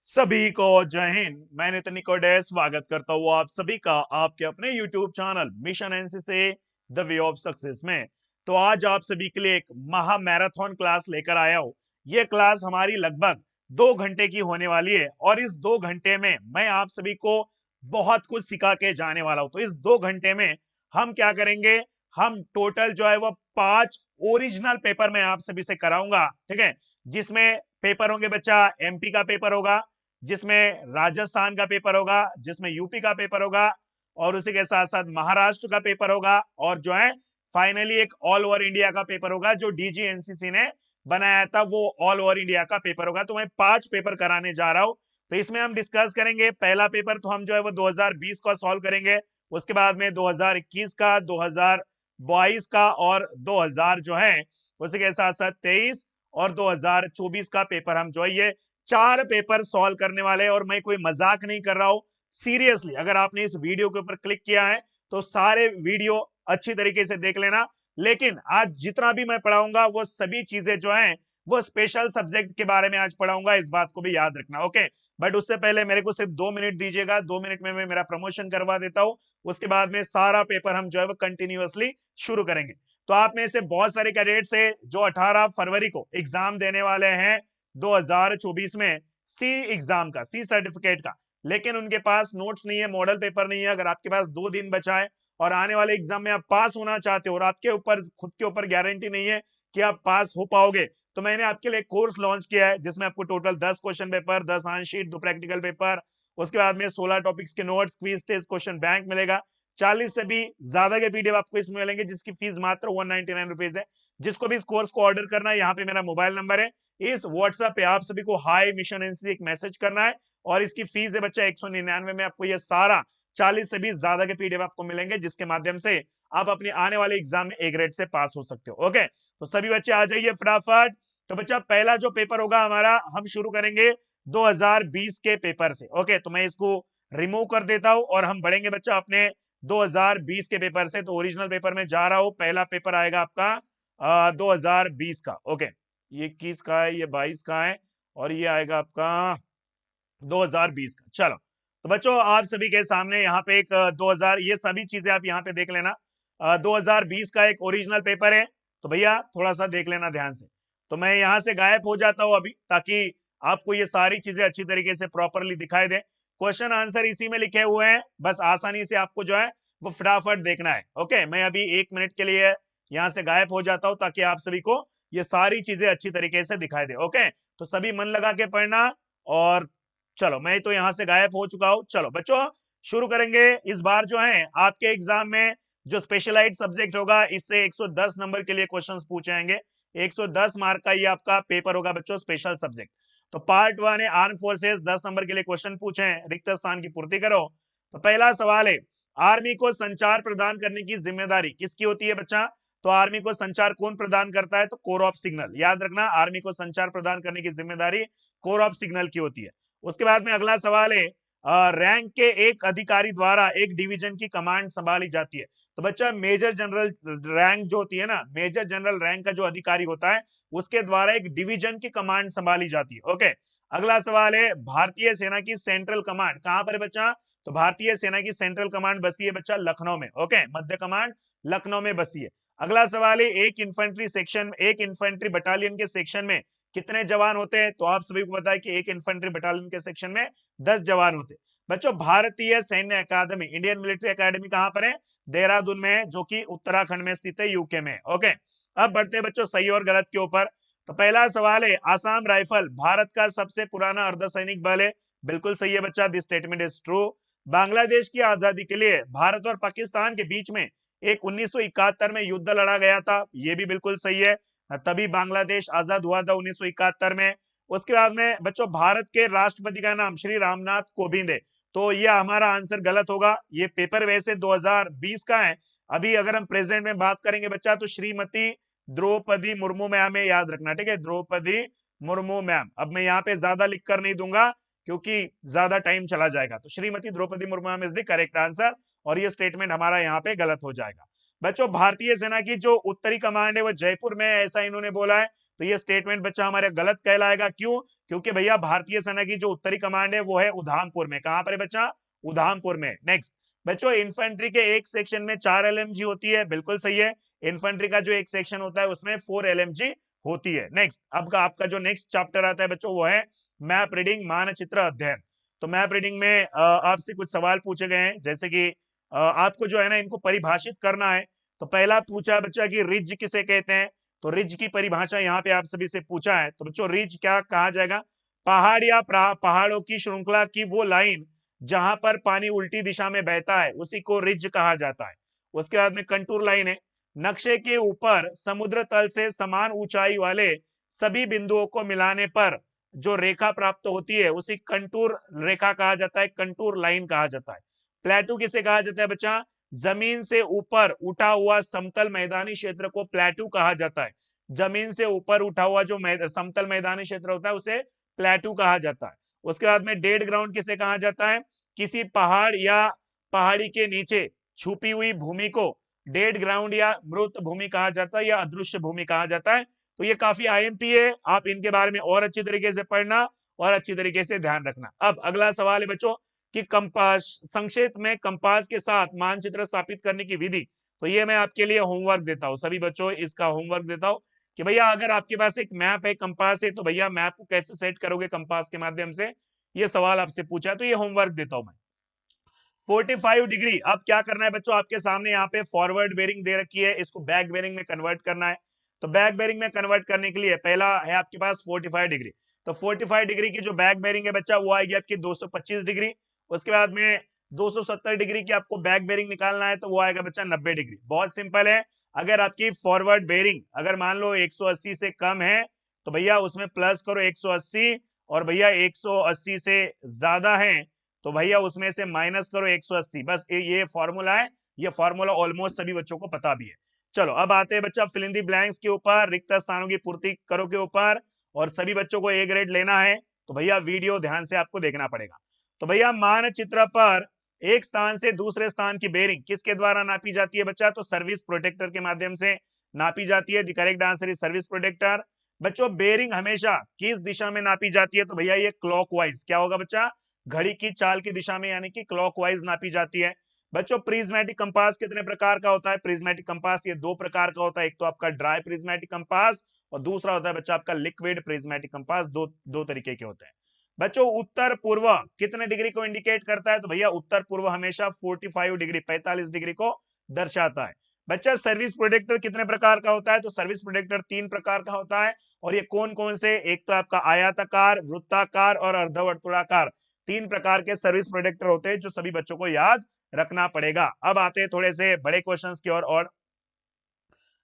सभी को जय हिंद। मैं नितिन निकोडेस स्वागत करता हूँ आप सभी का आपके अपने YouTube चैनल मिशन एनसी से द वे ऑफ सक्सेस में। तो आज आप सभी के लिए एक महा मैराथन क्लास लेकर आया हूँ। ये क्लास हमारी लगभग 2 घंटे की होने वाली है और इस 2 घंटे में मैं आप सभी को बहुत कुछ सिखा के जाने वाला हूँ। तो इस 2 घंटे में हम क्या करेंगे, हम टोटल जो है वो 5 ओरिजिनल पेपर मैं आप सभी से कराऊंगा, ठीक है। जिसमें पेपर होंगे बच्चा, एमपी का पेपर होगा, जिसमें राजस्थान का पेपर होगा, जिसमें यूपी का पेपर होगा और उसी के साथ साथ महाराष्ट्र का पेपर होगा और जो है फाइनली एक ऑल ओवर इंडिया का पेपर होगा जो डीजीएनसीसी ने बनाया था, वो ऑल ओवर इंडिया का पेपर होगा। तो मैं 5 पेपर कराने जा रहा हूं। तो इसमें हम डिस्कस करेंगे पहला पेपर, तो हम जो है वो 2020 का सॉल्व करेंगे, उसके बाद में 2021 का, 2022 का और 2000 जो है उसी के साथ साथ 23 और 2024 का पेपर हम जो है ये 4 पेपर सॉल्व करने वाले हैं। और मैं कोई मजाक नहीं कर रहा हूं, सीरियसली अगर आपने इस वीडियो के ऊपर क्लिक किया है तो सारे वीडियो अच्छी तरीके से देख लेना। लेकिन आज जितना भी मैं पढ़ाऊंगा वो सभी चीजें जो हैं वो स्पेशल सब्जेक्ट के बारे में आज पढ़ाऊंगा, इस बात को भी याद रखना, ओके। बट उससे पहले मेरे को सिर्फ 2 मिनट दीजिएगा, 2 मिनट में मैं मेरा प्रमोशन करवा देता हूं। उसके बाद में सारा पेपर हम जो है वो कंटिन्यूअसली शुरू करेंगे। तो आप में से बहुत सारे कैडेट्स है जो 18 फरवरी को एग्जाम देने वाले हैं 2024 में, सी एग्जाम का, सी सर्टिफिकेट का। लेकिन उनके पास नोट्स नहीं है, मॉडल पेपर नहीं है। अगर आपके पास 2 दिन बचा है और आने वाले एग्जाम में आप पास होना चाहते हो और आपके ऊपर खुद के ऊपर गारंटी नहीं है कि आप पास हो पाओगे, तो मैंने आपके लिए कोर्स लॉन्च किया है जिसमें आपको total 10 question paper, 10 answer, 2 practical paper, उसके बाद में 16 टॉपिक्स के notes, quiz test, question bank मिलेगा। 40 से भी ज्यादा के पीडीएफ आपको इसमें मिलेंगे जिसकी फीस मात्र 199 रुपीज है। जिसको भी इस कोर्स को ऑर्डर करना है, यहाँ पे मेरा मोबाइल नंबर है, इस व्हाट्सएप पे आप सभी को हाई मिशन एनसी एक मैसेज करना है और इसकी फीस है बच्चा 199 में। आपको ये सारा 40 से भी ज्यादा के पीडीएफ आपको मिलेंगे जिसके माध्यम से आप अपने आने वाले एग्जाम में ए ग्रेड से पास हो सकते हो, ओके। तो सभी बच्चे आ जाइए फटाफट। तो बच्चा पहला जो पेपर होगा हमारा, हम शुरू करेंगे 2020 के पेपर से, ओके। तो मैं इसको रिमूव कर देता हूं और हम बढ़ेंगे बच्चा अपने 2020 के पेपर से। तो ओरिजिनल पेपर में जा रहा हूं, पहला पेपर आएगा आपका 2020 का, ओके। ये 21 का है, ये 22 का है और ये आएगा आपका 2020 का। चलो, तो बच्चों आप सभी के सामने यहाँ पे एक 2000, ये सभी चीजें आप यहाँ पे देख लेना। 2020 का एक ओरिजिनल पेपर है, तो भैया थोड़ा सा देख लेना ध्यान से। तो मैं यहाँ से गायब हो जाता हूँ अभी, ताकि आपको ये सारी चीजें अच्छी तरीके से प्रॉपरली दिखाई दे। क्वेश्चन आंसर इसी में लिखे हुए हैं, बस आसानी से आपको जो है वो फटाफट देखना है, ओके। मैं अभी 1 मिनट के लिए यहाँ से गायब हो जाता हूँ ताकि आप सभी को ये सारी चीजें अच्छी तरीके से दिखाई दे, ओके। तो सभी मन लगा के पढ़ना। और चलो, मैं तो यहां से गायब हो चुका हूं। चलो बच्चों शुरू करेंगे। इस बार जो है आपके एग्जाम में जो स्पेशलाइज्ड सब्जेक्ट होगा, इससे 110 नंबर के लिए क्वेश्चंस पूछे जाएंगे। 110 मार्क का ये आपका पेपर होगा बच्चों, स्पेशल सब्जेक्ट। तो पार्ट 1 है आर्म फोर्सेस, 10 नंबर के लिए क्वेश्चन पूछे हैं, रिक्त स्थान की पूर्ति करो। तो पहला सवाल है, आर्मी को संचार प्रदान करने की जिम्मेदारी किसकी होती है बच्चा? तो आर्मी को संचार कौन प्रदान करता है? तो कोर ऑफ सिग्नल। याद रखना, आर्मी को संचार प्रदान करने की जिम्मेदारी कोर ऑफ सिग्नल की होती है। उसके बाद में अगला सवाल है, रैंक के एक अधिकारी द्वारा एक डिवीजन की कमांड संभाली जाती है। तो बच्चा मेजर जनरल रैंक जो होती है ना, मेजर जनरल रैंक का जो अधिकारी होता है उसके द्वारा एक डिवीजन की कमांड संभाली जाती है, ओके। अगला सवाल है, भारतीय सेना की सेंट्रल कमांड कहां पर है बच्चा? तो भारतीय सेना की सेंट्रल कमांड बसी है बच्चा लखनऊ में, ओके। मध्य कमांड लखनऊ में बसी है। अगला सवाल है, एक इन्फेंट्री सेक्शन, एक इन्फेंट्री बटालियन के सेक्शन में कितने जवान होते हैं? तो आप सभी को पता है कि एक इन्फेंट्री बटालियन के सेक्शन में 10 जवान होते हैं। बच्चों भारतीय सैन्य अकादमी, इंडियन मिलिट्री अकादमी कहां पर है? देहरादून में है, जो कि उत्तराखंड में स्थित है, यूके में, ओके। अब बढ़ते हैं बच्चों सही और गलत के ऊपर। तो पहला सवाल है, आसाम राइफल भारत का सबसे पुराना अर्धसैनिक बल है। बिल्कुल सही है बच्चा, this statement is true. Bangladesh की आजादी के लिए भारत और पाकिस्तान के बीच में एक 1971 में युद्ध लड़ा गया था, ये भी बिल्कुल सही है, तभी बांग्लादेश आजाद हुआ था 1971 में। उसके बाद में बच्चों भारत के राष्ट्रपति का नाम श्री रामनाथ कोविंद है, तो ये हमारा आंसर गलत होगा। ये पेपर वैसे 2020 का है, अभी अगर हम प्रेजेंट में बात करेंगे बच्चा तो श्रीमती द्रौपदी मुर्मू मैम है, याद रखना, ठीक है, द्रौपदी मुर्मू मैम। अब मैं यहाँ पे ज्यादा लिख कर नहीं दूंगा क्योंकि ज्यादा टाइम चला जाएगा। तो Shrimati Droupadi Murmu ma'am is the correct answer और ये स्टेटमेंट हमारा यहाँ पे गलत हो जाएगा। बच्चों भारतीय सेना की जो उत्तरी कमांड है वो जयपुर में है, ऐसा इन्होंने बोला है। तो ये स्टेटमेंट बच्चा हमारे गलत कहलाएगा। क्यों? क्योंकि भैया भारतीय सेना की जो उत्तरी कमांड है वो है उधमपुर में। कहां पर है बच्चा? उधमपुर में। नेक्स्ट बच्चों, इन्फेंट्री के एक सेक्शन में 4 एलएमजी होती है। बिल्कुल सही है, इन्फेंट्री का जो एक सेक्शन होता है उसमें 4 एलएमजी होती है। नेक्स्ट अब का आपका जो नेक्स्ट चैप्टर आता है बच्चों वो है मैप रीडिंग, मानचित्र अध्ययन। तो मैप रीडिंग में आपसे कुछ सवाल पूछे गए हैं, जैसे कि आपको जो है ना इनको परिभाषित करना है। तो पहला पूछा बच्चा कि रिज किसे कहते हैं, तो रिज की परिभाषा यहाँ पे आप सभी से पूछा है। तो बच्चों रिज क्या कहा जाएगा? पहाड़ या पहाड़ों की श्रृंखला की वो लाइन जहां पर पानी उल्टी दिशा में बहता है उसी को रिज कहा जाता है। उसके बाद में कंटूर लाइन है, नक्शे के ऊपर समुद्र तल से समान ऊंचाई वाले सभी बिंदुओं को मिलाने पर जो रेखा प्राप्त होती है उसी कंटूर रेखा कहा जाता है, कंटूर लाइन कहा जाता है। प्लेटू किसे कहा जाता है बच्चा? जमीन से ऊपर उठा हुआ समतल मैदानी क्षेत्र को प्लेटू कहा जाता है। जमीन से ऊपर उठा हुआ जो समतल मैदानी क्षेत्र होता है उसे प्लेटू कहा जाता है। उसके बाद में डेड ग्राउंड किसे कहा जाता है? किसी पहाड़ या पहाड़ी के नीचे छुपी हुई भूमि को डेड ग्राउंड या मृत भूमि कहा जाता है या अदृश्य भूमि कहा जाता है। तो ये काफी आईएमपी है, आप इनके बारे में और अच्छी तरीके से पढ़ना और अच्छी तरीके से ध्यान रखना। अब अगला सवाल है बच्चों कि कंपास, संक्षेप में कंपास के साथ मानचित्र स्थापित करने की विधि। तो ये मैं आपके लिए होमवर्क देता हूँ, सभी बच्चों इसका होमवर्क देता हूँ कि भैया अगर आपके पास एक मैप है, कंपास है, तो भैया मैप को कैसे सेट करोगे कंपास के माध्यम से, ये सवाल आपसे पूछा है, तो ये होमवर्क देता हूं मैं। 45 डिग्री, अब क्या करना है बच्चों, आपके सामने यहाँ पे फॉरवर्ड बेरिंग दे रखी है, इसको बैक बेरिंग में कन्वर्ट करना है। तो बैक बेरिंग में कन्वर्ट करने के लिए पहला है आपके पास 45 डिग्री। तो 45 डिग्री की जो बैक बेरिंग है बच्चा वो आएगी आपकी 225 डिग्री। उसके बाद में 270 डिग्री की आपको बैक बेरिंग निकालना है, तो वो आएगा बच्चा 90 डिग्री। बहुत सिंपल है, अगर आपकी फॉरवर्ड बेरिंग अगर मान लो 180 से कम है तो भैया उसमें प्लस करो 180, और भैया 180 से ज्यादा है तो भैया उसमें से माइनस करो 180। बस ये फॉर्मूला है, ये फॉर्मूला ऑलमोस्ट सभी बच्चों को पता भी है। चलो अब आते हैं बच्चा फिल इन द ब्लैंक्स के ऊपर, रिक्त स्थानों की पूर्ति करो के ऊपर, और सभी बच्चों को ए ग्रेड लेना है तो भैया वीडियो ध्यान से आपको देखना पड़ेगा। तो भैया मानचित्र पर एक स्थान से दूसरे स्थान की बेरिंग किसके द्वारा नापी जाती है बच्चा? तो सर्विस प्रोटेक्टर के माध्यम से नापी जाती है। The correct answer is service protractor. बच्चों बेरिंग हमेशा किस दिशा में नापी जाती है? तो भैया ये क्लॉकवाइज, क्या होगा बच्चा? घड़ी की चाल की दिशा में, यानी कि क्लॉकवाइज नापी जाती है। बच्चों प्रिज्मेटिक कंपास कितने प्रकार का होता है? प्रिज्मेटिक कंपास ये दो प्रकार का होता है, एक तो आपका ड्राई प्रिज्मेटिक कंपास और दूसरा होता है बच्चा आपका लिक्विड प्रिज्मेटिक कंपास। दो तरीके के होते हैं। बच्चों उत्तर पूर्व कितने डिग्री को इंडिकेट करता है? तो भैया उत्तर पूर्व हमेशा 45 डिग्री 45 डिग्री को दर्शाता है। बच्चा सर्विस प्रोटेक्टर कितने प्रकार का होता है? तो सर्विस प्रोटेक्टर 3 प्रकार का होता है, और ये कौन कौन से? एक तो आपका आयताकार, वृत्ताकार और अर्धवर्तुलाकार, 3 प्रकार के सर्विस प्रोटेक्टर होते हैं जो सभी बच्चों को याद रखना पड़ेगा। अब आते हैं थोड़े से बड़े क्वेश्चंस की ओर,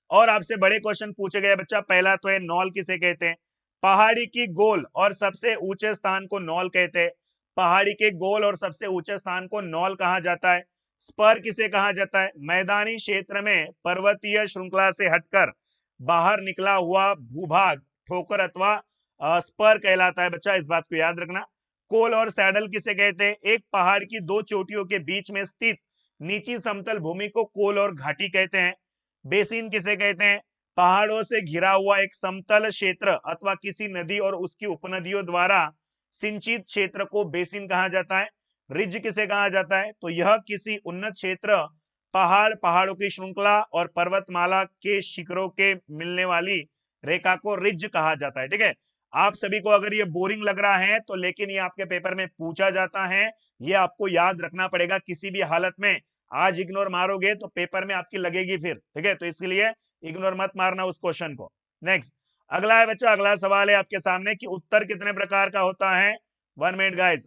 और आपसे बड़े क्वेश्चन पूछे गए बच्चा। पहला तो है नॉल किसे कहते हैं? पहाड़ी की गोल और सबसे ऊंचे स्थान को नॉल कहते हैं। पहाड़ी के गोल और सबसे ऊंचे स्थान को नॉल कहा जाता है। स्पर किसे कहा जाता है? मैदानी क्षेत्र में पर्वतीय श्रृंखला से हटकर बाहर निकला हुआ भूभाग ठोकर अथवा स्पर कहलाता है बच्चा, इस बात को याद रखना। कोल और सैडल किसे कहते हैं? एक पहाड़ की दो चोटियों के बीच में स्थित नीची समतल भूमि को कोल और घाटी कहते हैं। बेसिन किसे कहते हैं? पहाड़ों से घिरा हुआ एक समतल क्षेत्र अथवा किसी नदी और उसकी उपनदियों द्वारा सिंचित क्षेत्र को बेसिन कहा जाता है। रिज किसे कहा जाता है? तो यह किसी उन्नत क्षेत्र, पहाड़, पहाड़ों की श्रृंखला और पर्वतमाला के शिखरों के मिलने वाली रेखा को रिज कहा जाता है। ठीक है, आप सभी को अगर ये बोरिंग लग रहा है तो लेकिन ये आपके पेपर में पूछा जाता है, ये आपको याद रखना पड़ेगा किसी भी हालत में। आज इग्नोर मारोगे तो पेपर में आपकी लगेगी फिर, ठीक है, तो इसलिए इग्नोर मत मारना उस क्वेश्चन को। नेक्स्ट अगला है बच्चा, अगला सवाल है आपके सामने कि उत्तर कितने प्रकार का होता है? 1 मिनट गाइस।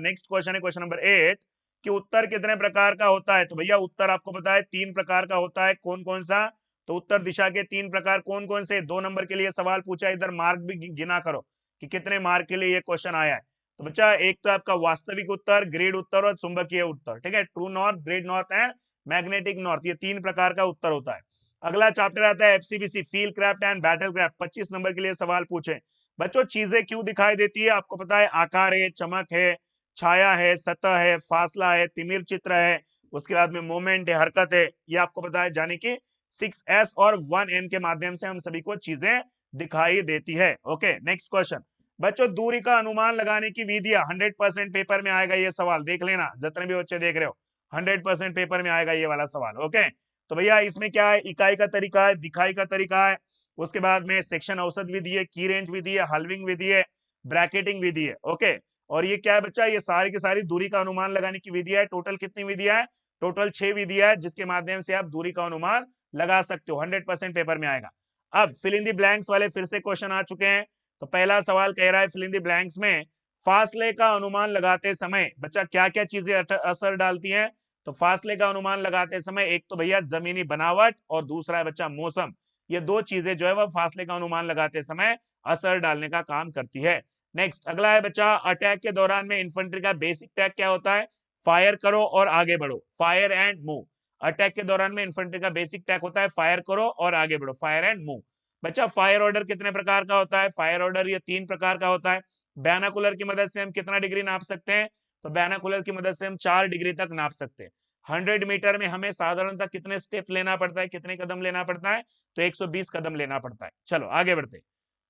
नेक्स्ट क्वेश्चन है क्वेश्चन नंबर 8 कि उत्तर कितने प्रकार का होता है? तो भैया उत्तर आपको पता है 3 प्रकार का होता है। कौन कौन सा? तो उत्तर दिशा के 3 प्रकार कौन कौन से? 2 नंबर के लिए सवाल पूछा, इधर मार्क भी गिना करो कि कितने मार्क के लिए ये क्वेश्चन आया है। तो बच्चा एक तो आपका वास्तविक उत्तर, ग्रिड उत्तर और चुंबकीय उत्तर। ठीक है, true north, grid north and magnetic north, ये 3 प्रकार का उत्तर होता है। अगला चैप्टर आता है FCBC, field craft and battle craft. 25 नंबर के लिए सवाल पूछे। बच्चों चीजें क्यों दिखाई देती है? आपको पता है आकार है, चमक है, छाया है, सतह है, फासला है, तिमिर चित्र है, उसके बाद में मूवमेंट है, हरकत है, ये आपको पता है। यानी कि 6S और 1M के माध्यम से हम सभी को चीजें दिखाई देती है। ओके, नेक्स्ट क्वेश्चन बच्चों, दूरी का अनुमान लगाने की विधियां 100% पेपर में आएगा ये सवाल, देख लेना जितने भी बच्चे देख रहे हो, 100% पेपर में आएगा ये वाला सवाल। ओके, तो भैया इसमें क्या है, इकाई का तरीका है, दिखाई का तरीका है, उसके बाद में सेक्शन औसत विधि है, की रेंज विधि है, हल्विंग विधि है, ब्रैकेटिंग विधि है। ओके, और ये क्या है बच्चा, ये सारी की सारी दूरी का अनुमान लगाने की विधियां है। टोटल कितनी विधियां है, टोटल 6 विधियां है, जिसके माध्यम से आप दूरी का अनुमान लगा सकते हो, 100% पेपर में आएगा। अब फिल इन द ब्लैंक्स वाले फिर से क्वेश्चन आ चुके हैं। तो पहला सवाल कह रहा है फिल इन द ब्लैंक्स में फासले का अनुमान लगाते समय बच्चा क्या क्या चीजें असर डालती हैं। तो फासले का अनुमान लगाते समय एक तो भैया जमीनी बनावट और दूसरा है बच्चा मौसम, ये दो चीजें जो है वह फासले का अनुमान लगाते समय असर डालने का काम करती है। नेक्स्ट अगला है बच्चा, अटैक के दौरान में इन्फेंट्री का बेसिक टैग क्या होता है, फायर करो और आगे बढ़ो, फायर एंड मूव। अटैक के दौरान में इन्फेंट्री का बेसिक टैग होता है फायर करो और आगे बढ़ो, फायर एंड मूव। बच्चा फायर ऑर्डर कितने प्रकार का होता है, फायर ऑर्डर ये 3 प्रकार का होता है। बैनाकुलर की मदद से हम कितना डिग्री नाप सकते हैं, तो बैनाकुलर की मदद से हम 4 डिग्री तक नाप सकते हैं। 100 मीटर में हमें साधारणतः कितने स्टेप लेना पड़ता है, कितने कदम लेना पड़ता है, तो 120 कदम लेना पड़ता है। चलो आगे बढ़ते,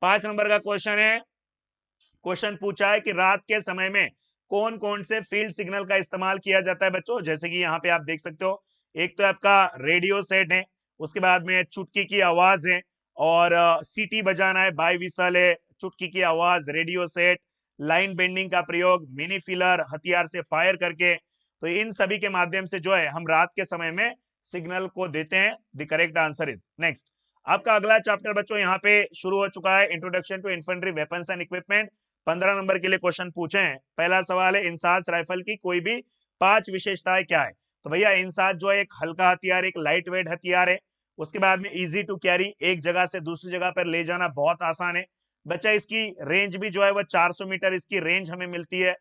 5 नंबर का क्वेश्चन है। क्वेश्चन पूछा है कि रात के समय में कौन कौन से फील्ड सिग्नल का इस्तेमाल किया जाता है बच्चों, जैसे कि यहाँ पे आप देख सकते हो, एक तो आपका रेडियो सेट है, उसके बाद में चुटकी की आवाज है, और सीटी बजाना है, बाई विसल है, चुटकी की आवाज, रेडियो सेट, लाइन बेंडिंग का प्रयोग, मिनी फिलर, हथियार से फायर करके। तो इन सभी के माध्यम से जो है हम रात के समय में सिग्नल को देते हैं। The correct answer is next. आपका अगला चैप्टर बच्चों यहाँ पे शुरू हो चुका है, introduction to infantry weapons and equipment. 15 नंबर के लिए क्वेश्चन पूछे हैं। पहला सवाल है, इंसास राइफल की कोई भी 5 विशेषताएं क्या है। तो भैया इंसास जो है एक हल्का हथियार, एक लाइट वेट हथियार है। उसके बाद में इजी टू कैरी, एक जगह से दूसरी जगह पर ले जाना बहुत आसान है। बच्चा इसकी रेंज भी जो है वो 400 मीटर इसकी रेंज हमें मिलती है।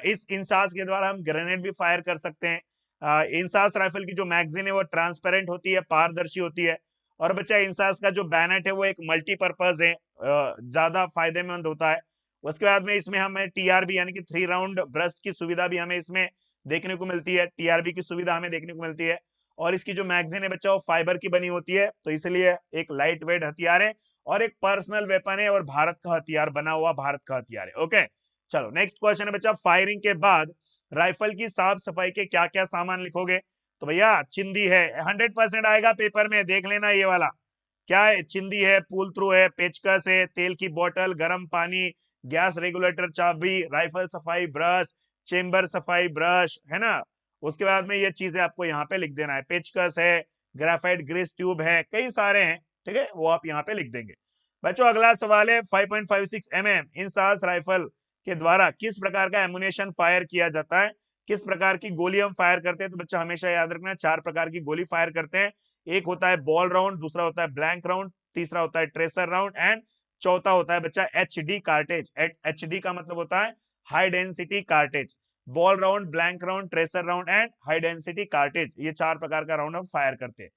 इस इंसास के द्वारा हम ग्रेनेड भी फायर कर सकते हैं। इंसास राइफल की जो मैगजीन है वो ट्रांसपेरेंट होती है, पारदर्शी होती है। और बच्चा इंसास का जो बैनट है वो एक मल्टीपर्पज है, ज्यादा फायदेमंद होता है। उसके बाद में इसमें हमें टीआरबी यानी कि 3 राउंड ब्रस्ट की सुविधा भी हमें इसमें देखने को मिलती है, टीआरबी की सुविधा हमें देखने को मिलती है। और इसकी जो मैगजीन है बच्चा वो फाइबर की बनी होती है, तो इसलिए एक लाइट वेट हथियार है और एक पर्सनल वेपन है, और भारत का हथियार बना हुआ भारत का हथियार है। ओके, चलो नेक्स्ट क्वेश्चन है बच्चा, फायरिंग के बाद राइफल की साफ सफाई के क्या क्या सामान लिखोगे। तो भैया चिंदी है, 100% आएगा पेपर में, देख लेना ये वाला क्या है, चिंदी है, पुल थ्रू है, पेचकस है, तेल की बोतल, गर्म पानी, गैस रेगुलेटर चाबी, राइफल सफाई ब्रश, चेम्बर सफाई ब्रश, है ना। उसके बाद में ये चीजें आपको यहाँ पे लिख देना है, पेचकस है, ग्राफाइट ग्रीस ट्यूब है, कई सारे हैं, ठीक है, वो आप यहाँ पे लिख देंगे। बच्चों अगला सवाल है, 5.56 mm इंसास राइफल के द्वारा किस प्रकार का एमुनेशन फायर किया जाता है, किस प्रकार की गोली हम फायर करते हैं। तो बच्चा हमेशा याद रखना 4 प्रकार की गोली फायर करते हैं, एक होता है बॉल राउंड, दूसरा होता है ब्लैंक राउंड, तीसरा होता है ट्रेसर राउंड, एंड चौथा होता है बच्चा एचडी कार्टेज। एचडी का मतलब होता है high density cartridge. Ball round, blank round, tracer round and high density cartridge, ये 4 प्रकार का राउंड हम फायर करते हैं।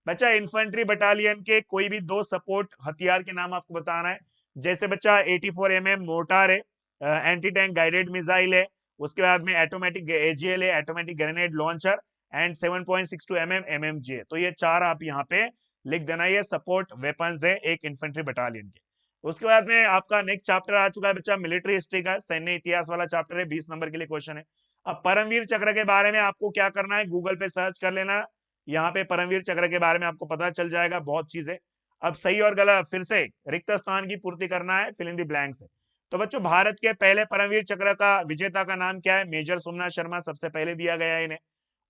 बच्चा इन्फेंट्री बटालियन के कोई भी 2 सपोर्ट हथियार के नाम आपको बताना है। जैसे बच्चा 84 mm मोर्टार है, एंटी टैंक गाइडेड मिसाइल है, उसके बाद में ऑटोमेटिक एजीएल है, automatic grenade launcher, and 7.62 mm MMG है। तो ये 4 आप यहाँ पे लिख देना, ये सपोर्ट वेपन्स है एक इन्फेंट्री बटालियन के। उसके बाद में आपका नेक्स्ट चैप्टर आ चुका है बच्चा मिलिट्री हिस्ट्री का, सैन्य इतिहास वाला चैप्टर है, 20 नंबर के लिए क्वेश्चन है। अब परमवीर चक्र के बारे में आपको क्या करना है, गूगल पे सर्च कर लेना, यहाँ पे परमवीर चक्र के बारे में आपको पता चल जाएगा बहुत चीजें। अब सही और गलत फिर से रिक्त स्थान की पूर्ति करना है, फिल इन द ब्लैंक्स है। तो बच्चों भारत के पहले परमवीर चक्र का विजेता का नाम क्या है, मेजर सोमनाथ शर्मा सबसे पहले दिया गया है इन्हें।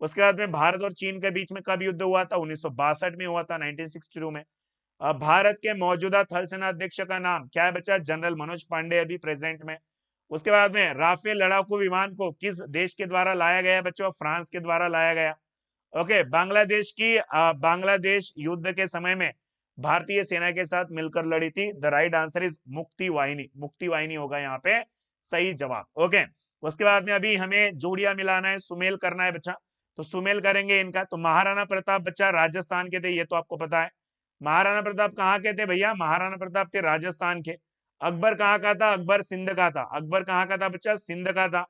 उसके बाद में भारत और चीन के बीच में कब युद्ध हुआ था, 1962 में हुआ था, 1962 में। अब भारत के मौजूदा थल सेना अध्यक्ष का नाम क्या है बच्चा, जनरल मनोज पांडे अभी प्रेजेंट में। उसके बाद में राफेल लड़ाकू विमान को किस देश के द्वारा लाया गया बच्चों, फ्रांस के द्वारा लाया गया। ओके, बांग्लादेश युद्ध के समय में भारतीय सेना के साथ मिलकर लड़ी थी। द राइट आंसर इज मुक्ति वाहिनी, मुक्ति वाहिनी होगा यहाँ पे सही जवाब। ओके, उसके बाद में अभी हमें जोड़िया मिलाना है, सुमेल करना है बच्चा, तो सुमेल करेंगे इनका। तो महाराणा प्रताप बच्चा राजस्थान के थे, ये तो आपको पता है। महाराणा प्रताप कहाँ के थे भैया, महाराणा प्रताप थे राजस्थान के। अकबर कहाँ का था, अकबर सिंध का था। अकबर कहाँ का था बच्चा, सिंध का था।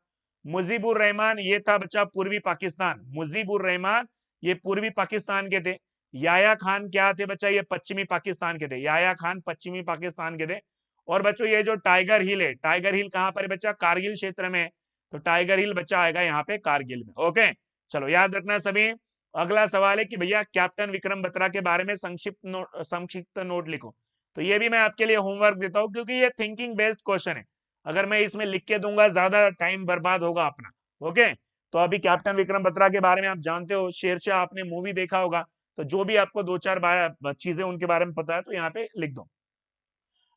मुजीबुर रहमान ये था बच्चा पूर्वी पाकिस्तान, मुजीबुर रहमान ये पूर्वी पाकिस्तान के थे। याया खान क्या थे बच्चा, ये पश्चिमी पाकिस्तान के थे, याया खान पश्चिमी पाकिस्तान के थे। और बच्चों ये जो टाइगर हिल है, टाइगर हिल कहां पर है बच्चा, कारगिल क्षेत्र में, तो टाइगर हिल बच्चा आएगा यहाँ पे कारगिल में। ओके, चलो याद रखना सभी। अगला सवाल है कि भैया कैप्टन विक्रम बत्रा के बारे में संक्षिप्त नोट लिखो। तो ये भी मैं आपके लिए होमवर्क देता हूं, क्योंकि ये थिंकिंग बेस्ड क्वेश्चन है। अगर मैं इसमें लिख के दूंगा ज्यादा टाइम बर्बाद होगा अपना। ओके, तो अभी कैप्टन विक्रम बत्रा के बारे में आप जानते हो, शेरशाह आपने मूवी देखा होगा, तो जो भी आपको दो चार चीजें उनके बारे में पता है तो यहाँ पे लिख दो।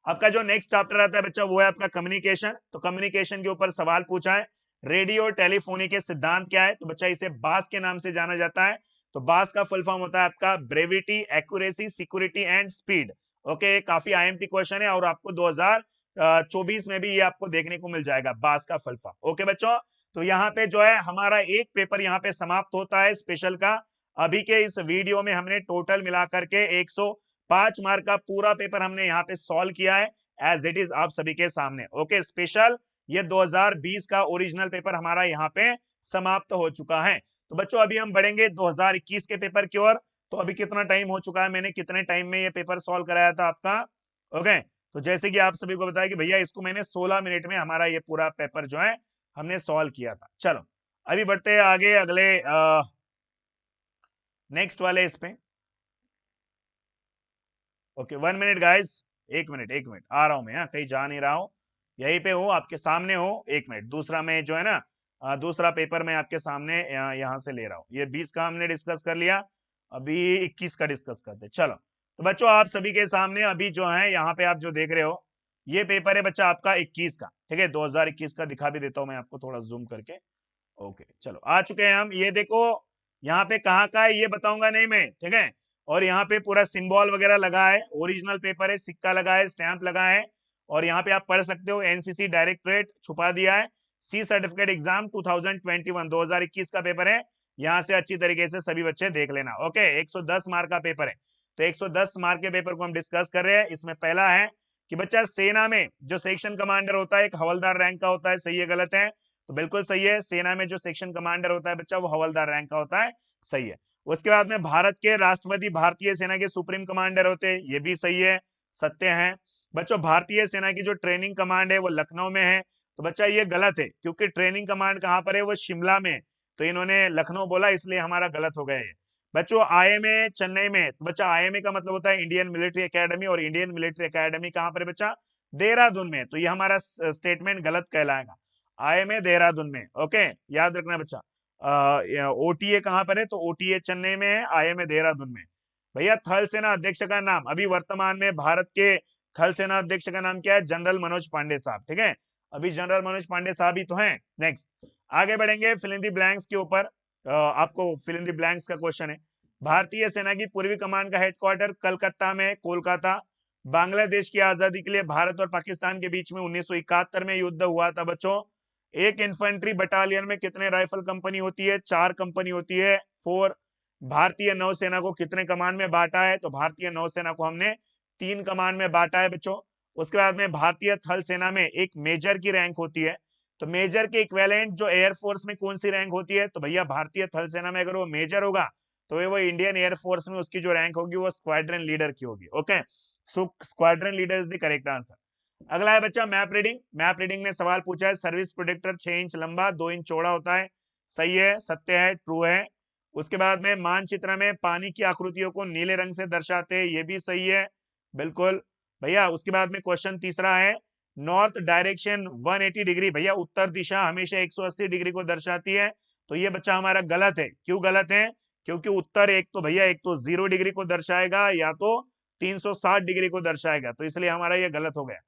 आपका जो नेक्स्ट चैप्टर आता है बच्चा वो है आपका कम्युनिकेशन। तो कम्युनिकेशन के ऊपर सवाल पूछा है, रेडियो टेलीफोनी के सिद्धांत क्या है, तो बच्चा इसे बास के नाम से जाना जाता है। तो बास का फुल फॉर्म होता है आपका brevity, accuracy, security and speed. Okay, काफी आईएमपी क्वेश्चन है और आपको 2024 में भी ये आपको देखने को मिल जाएगा, बास का फुल फॉर्म। ओके बच्चों, तो यहाँ पे जो है हमारा एक पेपर यहाँ पे समाप्त होता है स्पेशल का। अभी के इस वीडियो में हमने टोटल मिलाकर के 105 मार्क का पूरा पेपर हमने यहाँ पे सॉल्व किया है एज इट इज आप सभी के सामने। ओके, स्पेशल ये 2020 का ओरिजिनल पेपर हमारा यहाँ पे समाप्त हो चुका है। तो बच्चों अभी हम बढ़ेंगे 2021 के पेपर की ओर। तो अभी कितना टाइम हो चुका है, मैंने कितने टाइम में ये पेपर सॉल्व कराया था आपका। ओके, तो जैसे कि आप सभी को बताया कि भैया इसको मैंने 16 मिनट में हमारा ये पूरा पेपर जो है हमने सॉल्व किया था। चलो अभी बढ़ते हैं आगे अगले नेक्स्ट वाले इस पे। ओके 1 मिनट गाइस, एक मिनट आ रहा हूं मैं, यहाँ कहीं जा नहीं रहा हूँ, यहीं पे हूँ आपके सामने हूँ। 1 मिनट, दूसरा मैं जो है ना दूसरा पेपर मैं आपके सामने यहाँ से ले रहा हूँ। ये 20 का हमने डिस्कस कर लिया, अभी 21 का डिस्कस करते। चलो तो बच्चों आप सभी के सामने अभी जो है यहाँ पे आप जो देख रहे हो ये पेपर है बच्चा आपका 21 का। ठीक है, 2021 का दिखा भी देता हूँ मैं आपको थोड़ा जूम करके। ओके चलो आ चुके हैं हम, ये देखो यहाँ पे कहाँ का है ये बताऊंगा नहीं मैं, ठीक है। और यहाँ पे पूरा सिंबल वगैरह लगा है, ओरिजिनल पेपर है, सिक्का लगा है, स्टैंप लगा है। और यहाँ पे आप पढ़ सकते हो एनसीसी डायरेक्टरेट छुपा दिया है, सी सर्टिफिकेट एग्जाम 2021 2021 का पेपर है। यहाँ से अच्छी तरीके से सभी बच्चे देख लेना। ओके 110 मार्क का पेपर है, तो 110 मार्क के पेपर को हम डिस्कस कर रहे हैं। इसमें पहला है कि बच्चा सेना में जो सेक्शन कमांडर होता है एक हवलदार रैंक का होता है, सही है गलत है, तो बिल्कुल सही है। सेना में जो सेक्शन कमांडर होता है बच्चा वो हवलदार रैंक का होता है, सही है। उसके बाद में भारत के राष्ट्रपति भारतीय सेना के सुप्रीम कमांडर होते हैं, ये भी सही है, सत्य है। बच्चों भारतीय सेना की जो ट्रेनिंग कमांड है वो लखनऊ में है, तो बच्चा ये गलत है, क्योंकि ट्रेनिंग कमांड कहां पर है, वो शिमला में, तो इन्होंने लखनऊ बोला इसलिए हमारा गलत हो गया है। बच्चों आईएमए चेन्नई में, तो बच्चा आईएमए का मतलब होता है इंडियन मिलिट्री एकेडमी, और इंडियन मिलिट्री एकेडमी कहां पर है बच्चा, देहरादून में, तो ये हमारा स्टेटमेंट गलत कहलाएगा, आईएमए देहरादून में। ओके याद रखना बच्चा, ओटीए कहां पर है, तो ओटीए चेन्नई में है, आईएमए देहरादून में। भैया थल सेना अध्यक्ष का नाम अभी वर्तमान में भारत के थल सेना अध्यक्ष का नाम क्या है, जनरल मनोज पांडे साहब। ठीक है, अभी जनरल मनोज पांडे साहब ही तो हैं। नेक्स्ट आगे बढ़ेंगे फिल इन द ब्लैंक्स के ऊपर। आपको फिल इन द ब्लैंक्स का क्वेश्चन है, भारतीय सेना की पूर्वी कमान का हेडक्वार्टर कलकत्ता में, कोलकाता। बांग्लादेश की आजादी के लिए भारत और पाकिस्तान के बीच में 1971 में युद्ध हुआ था बच्चों। एक इन्फेंट्री बटालियन में कितने राइफल कंपनी होती है, 4 कंपनी होती है, 4। भारतीय नौसेना को कितने कमांड में बांटा है, तो भारतीय नौसेना को हमने 3 कमांड में बांटा है बच्चों। उसके बाद में भारतीय थल सेना में एक मेजर की रैंक होती है, तो मेजर के इक्विवेलेंट जो एयरफोर्स में कौन सी रैंक होती है, तो भैया भारतीय थल सेना में अगर वो मेजर होगा तो वो इंडियन एयरफोर्स में उसकी जो रैंक होगी वो स्क्वाड्रन लीडर की होगी। Okay, so squadron leader is the correct answer. अगला है बच्चा मैप रीडिंग। मैप रीडिंग में सवाल पूछा है, सर्विस प्रोटेक्टर 6 इंच लंबा 2 इंच चौड़ा होता है, सही है, सत्य है, ट्रू है। उसके बाद में मानचित्र में पानी की आकृतियों को नीले रंग से दर्शाते हैं, ये भी सही है, बिल्कुल भैया। उसके बाद में क्वेश्चन तीसरा है, नॉर्थ डायरेक्शन 180 डिग्री, भैया उत्तर दिशा हमेशा 180 डिग्री को दर्शाती है, तो ये बच्चा हमारा गलत है। क्यों गलत है, क्योंकि उत्तर एक तो भैया एक तो 0 डिग्री को दर्शाएगा या तो 360 डिग्री को दर्शाएगा, तो इसलिए हमारा ये गलत हो गया।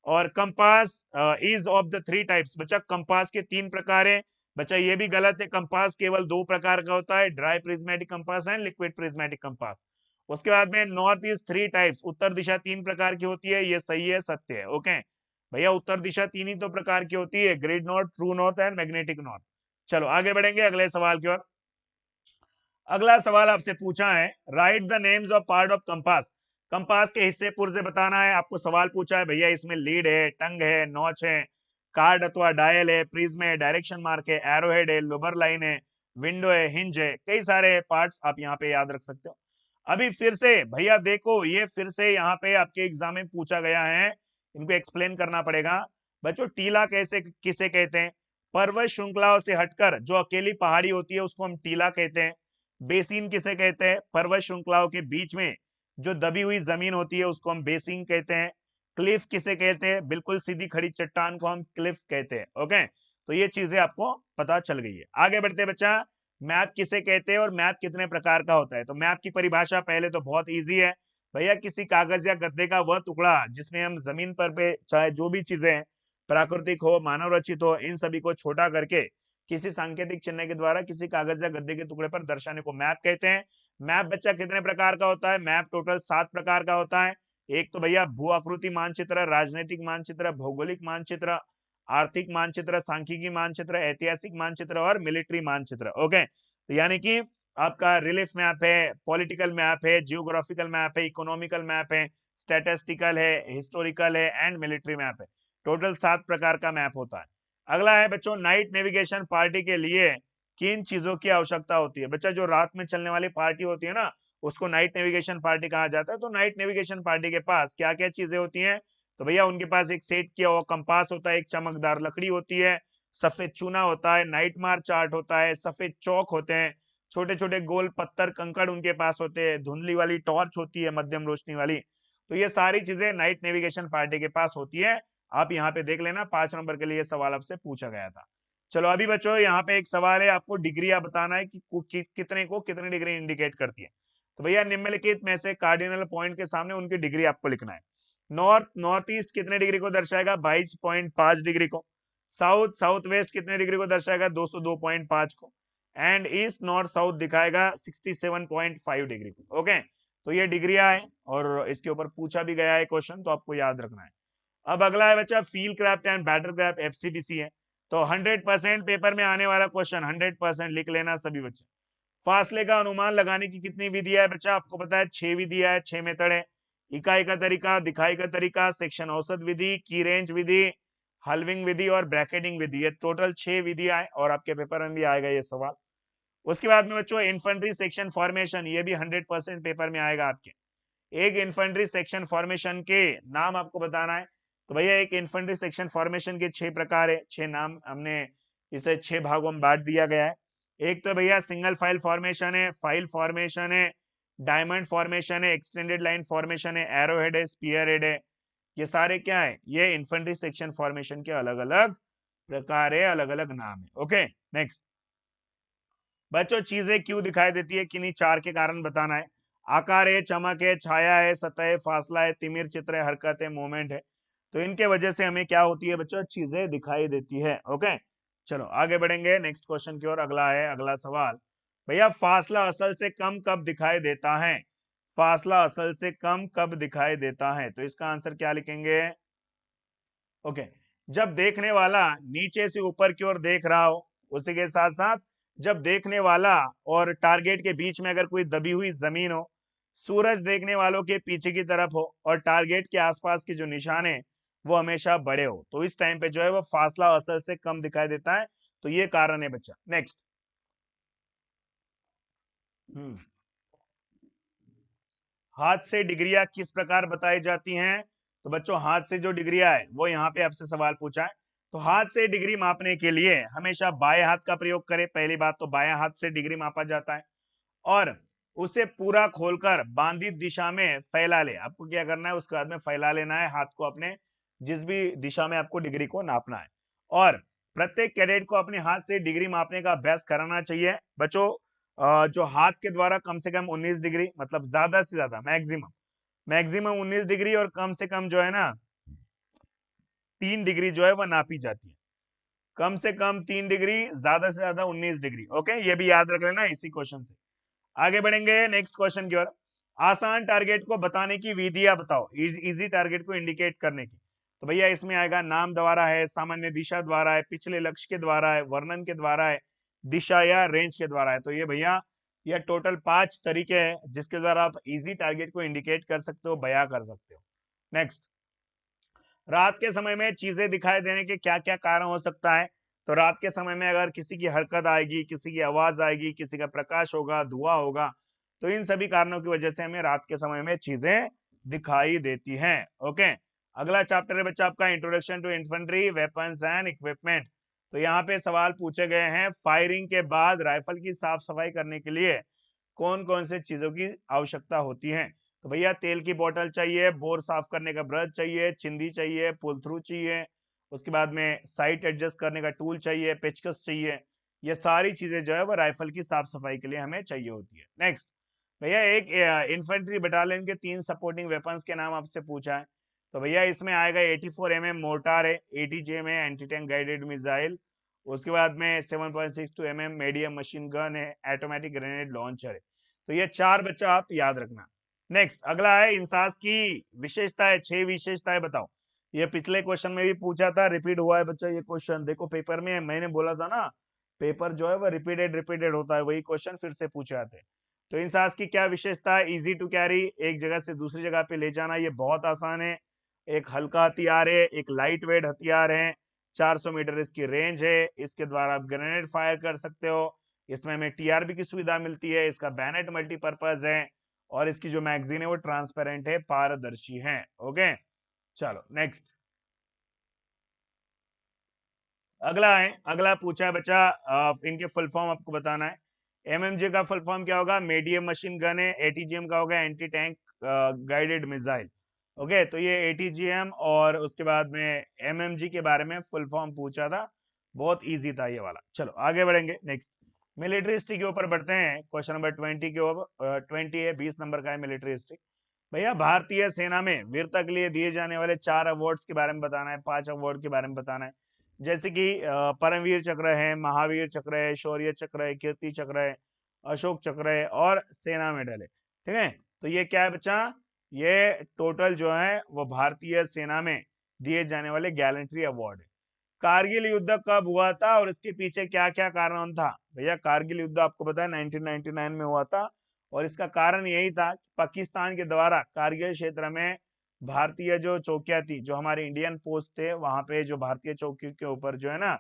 और compass is of the 3 types, बच्चा कंपास के 3 प्रकार है, बच्चा ये भी गलत है, कंपास केवल 2 प्रकार का होता है, dry prismatic compass and liquid prismatic compass. उसके बाद में नॉर्थ ईस्ट 3 टाइप्स, उत्तर दिशा 3 प्रकार की होती है, ये सही है, सत्य है। ओके भैया उत्तर दिशा 3 ही तो प्रकार की होती है, grid north, true north and magnetic north. चलो आगे बढ़ेंगे अगले सवाल की ओर। अगला सवाल आपसे पूछा है, right the names of part of compass, compass के हिस्से पुर्जे बताना है। आपको सवाल पूछा है भैया इसमें लीड है, टंग है, नॉच है, कार्ड अथवा डायल है, प्रिज्म है, डायरेक्शन मार्क है, एरोहेड है, लोबर लाइन है, विंडो है, हिंज है, कई सारे पार्ट्स आप यहाँ पे याद रख सकते हो। अभी फिर से भैया देखो, ये फिर से यहाँ पे आपके एग्जाम में पूछा गया है, इनको एक्सप्लेन करना पड़ेगा। बच्चों टीला कैसे किसे कहते हैं? पर्वत श्रृंखलाओं से हटकर जो अकेली पहाड़ी होती है उसको हम टीला कहते हैं। बेसिन किसे कहते हैं? पर्वत श्रृंखलाओं के बीच में जो दबी हुई जमीन होती है उसको हम बेसिन कहते हैं। क्लिफ किसे कहते हैं? बिल्कुल सीधी खड़ी चट्टान को हम क्लिफ कहते हैं। ओके, तो ये चीजें आपको पता चल गई है। आगे बढ़ते बच्चा, मैप किसे कहते हैं और मैप कितने प्रकार का होता है? तो मैप की परिभाषा पहले तो बहुत इजी है भैया, किसी कागज या गद्दे का वह टुकड़ा जिसमें हम जमीन पर पे चाहे जो भी चीजें प्राकृतिक हो मानव रचित हो इन सभी को छोटा करके किसी सांकेतिक चिन्ह के द्वारा किसी कागज या गद्दे के टुकड़े पर दर्शाने को मैप कहते हैं। मैप बच्चा कितने प्रकार का होता है? मैप टोटल 7 प्रकार का होता है। एक तो भैया भू आकृति मानचित्र, राजनीतिक मानचित्र, भौगोलिक मानचित्र, आर्थिक मानचित्र, सांख्यिकी मानचित्र, ऐतिहासिक मानचित्र और मिलिट्री मानचित्र। ओके, तो यानी कि आपका रिलीफ मैप है, पॉलिटिकल मैप है, जियोग्राफिकल मैप है, इकोनॉमिकल मैप है, स्टैटिस्टिकल है, हिस्टोरिकल है एंड मिलिट्री मैप है। टोटल 7 प्रकार का मैप होता है। अगला है बच्चों, नाइट नेविगेशन पार्टी के लिए किन चीजों की आवश्यकता होती है? बच्चा जो रात में चलने वाली पार्टी होती है ना उसको नाइट नेविगेशन पार्टी कहा जाता है। तो नाइट नेविगेशन पार्टी के पास क्या क्या चीजें होती हैं? तो भैया उनके पास एक सेट किया हुआ कंपास होता है, एक चमकदार लकड़ी होती है, सफेद चूना होता है, नाइट मार चार्ट होता है, सफेद चौक होते हैं, छोटे छोटे गोल पत्थर कंकड़ उनके पास होते हैं, धुंधली वाली टॉर्च होती है मध्यम रोशनी वाली। तो ये सारी चीजें नाइट नेविगेशन पार्टी के पास होती है। आप यहाँ पे देख लेना, 5 नंबर के लिए सवाल आपसे पूछा गया था। चलो अभी बच्चों यहाँ पे एक सवाल है, आपको डिग्री बताना है कि कितने को कितनी डिग्री इंडिकेट करती है। तो भैया निम्नलिखित में से कार्डिनल पॉइंट के सामने उनकी डिग्री आपको लिखना है। नॉर्थ ईस्ट कितने डिग्री को दर्शाएगा? 22.5 डिग्री को। साउथ साउथ वेस्ट कितने डिग्री को दर्शाएगा? 202.5 को। एंड ईस्ट नॉर्थ साउथ दिखाएगा 67.5 डिग्री को। ओके, तो ये डिग्रियां है और इसके ऊपर पूछा भी गया है क्वेश्चन, तो आपको याद रखना है। अब अगला है बच्चा field craft and battle craft, FCBC है। तो 100% पेपर में आने वाला क्वेश्चन 100% लिख लेना सभी बच्चे। फासले का अनुमान लगाने की कितनी विधियां है बच्चा? आपको पता है 6 विधियां है, 6 मेथड है। इकाई का तरीका, दिखाई का तरीका, सेक्शन औसत विधि, की रेंज विधि, हल्विंग विधि और ब्रैकेटिंग विधि। ये टोटल 6 विधियां है और आपके पेपर में भी आएगा ये सवाल। उसके बाद में बच्चों इन्फेंट्री सेक्शन फॉर्मेशन, ये भी 100% पेपर में आएगा आपके। एक इन्फेंट्री सेक्शन फॉर्मेशन के नाम आपको बताना है। तो भैया एक इन्फेंट्री सेक्शन फॉर्मेशन के 6 प्रकार है, 6 नाम हमने इसे 6 भागों में बांट दिया गया है। एक तो भैया सिंगल फाइल फॉर्मेशन है, फाइल फॉर्मेशन है, डायमंड फॉर्मेशन है, एक्सटेंडेड लाइन फॉर्मेशन है, एरो हेड है, स्पीयर हेड है। ये सारे क्या है? ये इन्फेंट्री सेक्शन फॉर्मेशन के अलग अलग प्रकार है, अलग अलग नाम है। ओके, नेक्स्ट बच्चों चीजें क्यों दिखाई देती है, किन्हीं 4 के कारण बताना है। आकार है, चमक है, छाया है, सतह है, फासला है, तिमिर चित्र है, हरकत है, मूवमेंट है। तो इनके वजह से हमें क्या होती है बच्चों? चीजें दिखाई देती है। ओके, चलो आगे बढ़ेंगे नेक्स्ट क्वेश्चन की ओर। अगला है अगला सवाल, भैया फासला असल से कम कब दिखाई देता है? फासला असल से कम कब दिखाई देता है? तो इसका आंसर क्या लिखेंगे? ओके, जब देखने वाला नीचे से ऊपर की ओर देख रहा हो, उसी के साथ साथ जब देखने वाला और टारगेट के बीच में अगर कोई दबी हुई जमीन हो, सूरज देखने वालों के पीछे की तरफ हो और टारगेट के आसपास के जो निशान है वो हमेशा बड़े हो, तो इस टाइम पे जो है वो फासला असल से कम दिखाई देता है। तो ये कारण है बच्चा। नेक्स्ट, हाथ से डिग्रियां किस प्रकार बताई जाती हैं? तो बच्चों हाथ से जो डिग्रियां है वो यहाँ पे आपसे सवाल पूछा है। तो हाथ से डिग्री मापने के लिए हमेशा बाएं हाथ का प्रयोग करें। पहली बात तो बाएं हाथ से डिग्री मापा जाता है और उसे पूरा खोलकर बांधित दिशा में फैला ले। आपको क्या करना है? उसके बाद में फैला लेना है हाथ को अपने, जिस भी दिशा में आपको डिग्री को नापना है। और प्रत्येक कैडेट को अपने हाथ से डिग्री मापने का अभ्यास कराना चाहिए बच्चों। जो हाथ के द्वारा कम से कम 19 डिग्री, मतलब ज्यादा से ज्यादा मैक्सिमम मैक्सिमम 19 डिग्री और कम से कम जो है ना 3 डिग्री जो है वह नापी जाती है। कम से कम 3 डिग्री, ज्यादा से ज्यादा 19 डिग्री। ओके, ये भी याद रख लेना इसी क्वेश्चन से। आगे बढ़ेंगे नेक्स्ट क्वेश्चन की ओर। आसान टारगेट को बताने की विधियां बताओ, इजी टारगेट को इंडिकेट करने की। तो भैया इसमें आएगा नाम द्वारा है, सामान्य दिशा द्वारा है, पिछले लक्ष्य के द्वारा है, वर्णन के द्वारा है, दिशा या रेंज के द्वारा है। तो ये भैया ये टोटल 5 तरीके हैं जिसके द्वारा आप इजी टारगेट को इंडिकेट कर सकते हो, बयां कर सकते हो। नेक्स्ट, रात के समय में चीजें दिखाई देने के क्या क्या कारण हो सकता है? तो रात के समय में अगर किसी की हरकत आएगी, किसी की आवाज आएगी, किसी का प्रकाश होगा, धुआं होगा, तो इन सभी कारणों की वजह से हमें रात के समय में चीजें दिखाई देती हैं। ओके, अगला चैप्टर है बच्चा आपका introduction to infantry weapons and equipment. तो यहाँ पे सवाल पूछे गए हैं, फायरिंग के बाद राइफल की साफ सफाई करने के लिए कौन कौन से चीजों की आवश्यकता होती है। तो भैया तेल की बोतल चाहिए, बोर साफ करने का ब्रश चाहिए, चिंदी चाहिए, पुल थ्रू चाहिए, उसके बाद में साइट एडजस्ट करने का टूल चाहिए, पेचकस चाहिए। ये सारी चीजें जो है वो राइफल की साफ सफाई के लिए हमें चाहिए होती है। नेक्स्ट भैया, एक इन्फेंट्री बटालियन के 3 सपोर्टिंग वेपन्स के नाम आपसे पूछा है। तो भैया इसमें आएगा 84 mm मोर्टार है, 80 में एंटी टैंक गाइडेड मिसाइल, उसके बाद में 7.62 mm मीडियम मशीन गन है, ऑटोमेटिक ग्रेनेड लॉन्चर है। तो ये 4 बच्चा आप याद रखना। नेक्स्ट अगला है इंसास की विशेषताएं, 6 विशेषताएं बताओ। ये पिछले क्वेश्चन में भी पूछा था, रिपीट हुआ है बच्चा ये क्वेश्चन, देखो पेपर में मैंने बोला था ना, पेपर जो है वो रिपीटेड रिपीटेड होता है, वही क्वेश्चन फिर से पूछे जाते हैं। तो इंसास की क्या विशेषता है? इजी टू कैरी, एक जगह से दूसरी जगह पे ले जाना ये बहुत आसान है, एक हल्का हथियार है, एक लाइट वेट हथियार है, 400 मीटर इसकी रेंज है, इसके द्वारा आप ग्रेनेड फायर कर सकते हो, इसमें हमें टीआरबी की सुविधा मिलती है, इसका बैनेट मल्टीपर्पज है, और इसकी जो मैगजीन है वो ट्रांसपेरेंट है, पारदर्शी है। ओके, चलो नेक्स्ट अगला है, अगला पूछा है बच्चा, इनके फुल फॉर्म आपको बताना है। एमएमजी का फुल फॉर्म क्या होगा? मीडियम मशीन गन है। एटीजीएम का होगा anti tank guided missile. Okay, तो ये एटीजीएम और उसके बाद में एमएमजी के बारे में फुल फॉर्म पूछा था, बहुत इजी था ये वाला। चलो आगे बढ़ेंगे, नेक्स्ट मिलिट्री हिस्ट्री के ऊपर बढ़ते हैं। क्वेश्चन नंबर 20 के ऊपर 20 है, 20 नंबर का है मिलिट्री हिस्ट्री। भैया भारतीय सेना में वीरता के लिए दिए जाने वाले 4 अवार्ड्स के बारे में बताना है, 5 अवार्ड के बारे में बताना है। जैसे कि परमवीर चक्र है, महावीर चक्र है, शौर्य चक्र है, कीर्ति चक्र है, अशोक चक्र है और सेना मेडल है। ठीक है, तो ये क्या है बच्चा? ये टोटल जो है वो भारतीय सेना में दिए जाने वाले गैलेंट्री अवार्ड है। कारगिल युद्ध कब हुआ था और इसके पीछे क्या क्या कारण था? भैया कारगिल युद्ध आपको पता है 1999 में हुआ था, और इसका कारण यही था कि पाकिस्तान के द्वारा कारगिल क्षेत्र में भारतीय जो चौकियां थी, जो हमारे इंडियन पोस्ट थे, वहां पे जो भारतीय चौकियों के ऊपर जो है ना,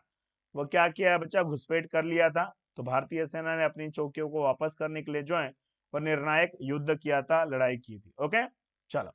वो क्या किया बच्चा? घुसपैठ कर लिया था। तो भारतीय सेना ने अपनी चौकियों को वापस करने के लिए जो है वो निर्णायक युद्ध किया था, लड़ाई की थी। ओके, चलो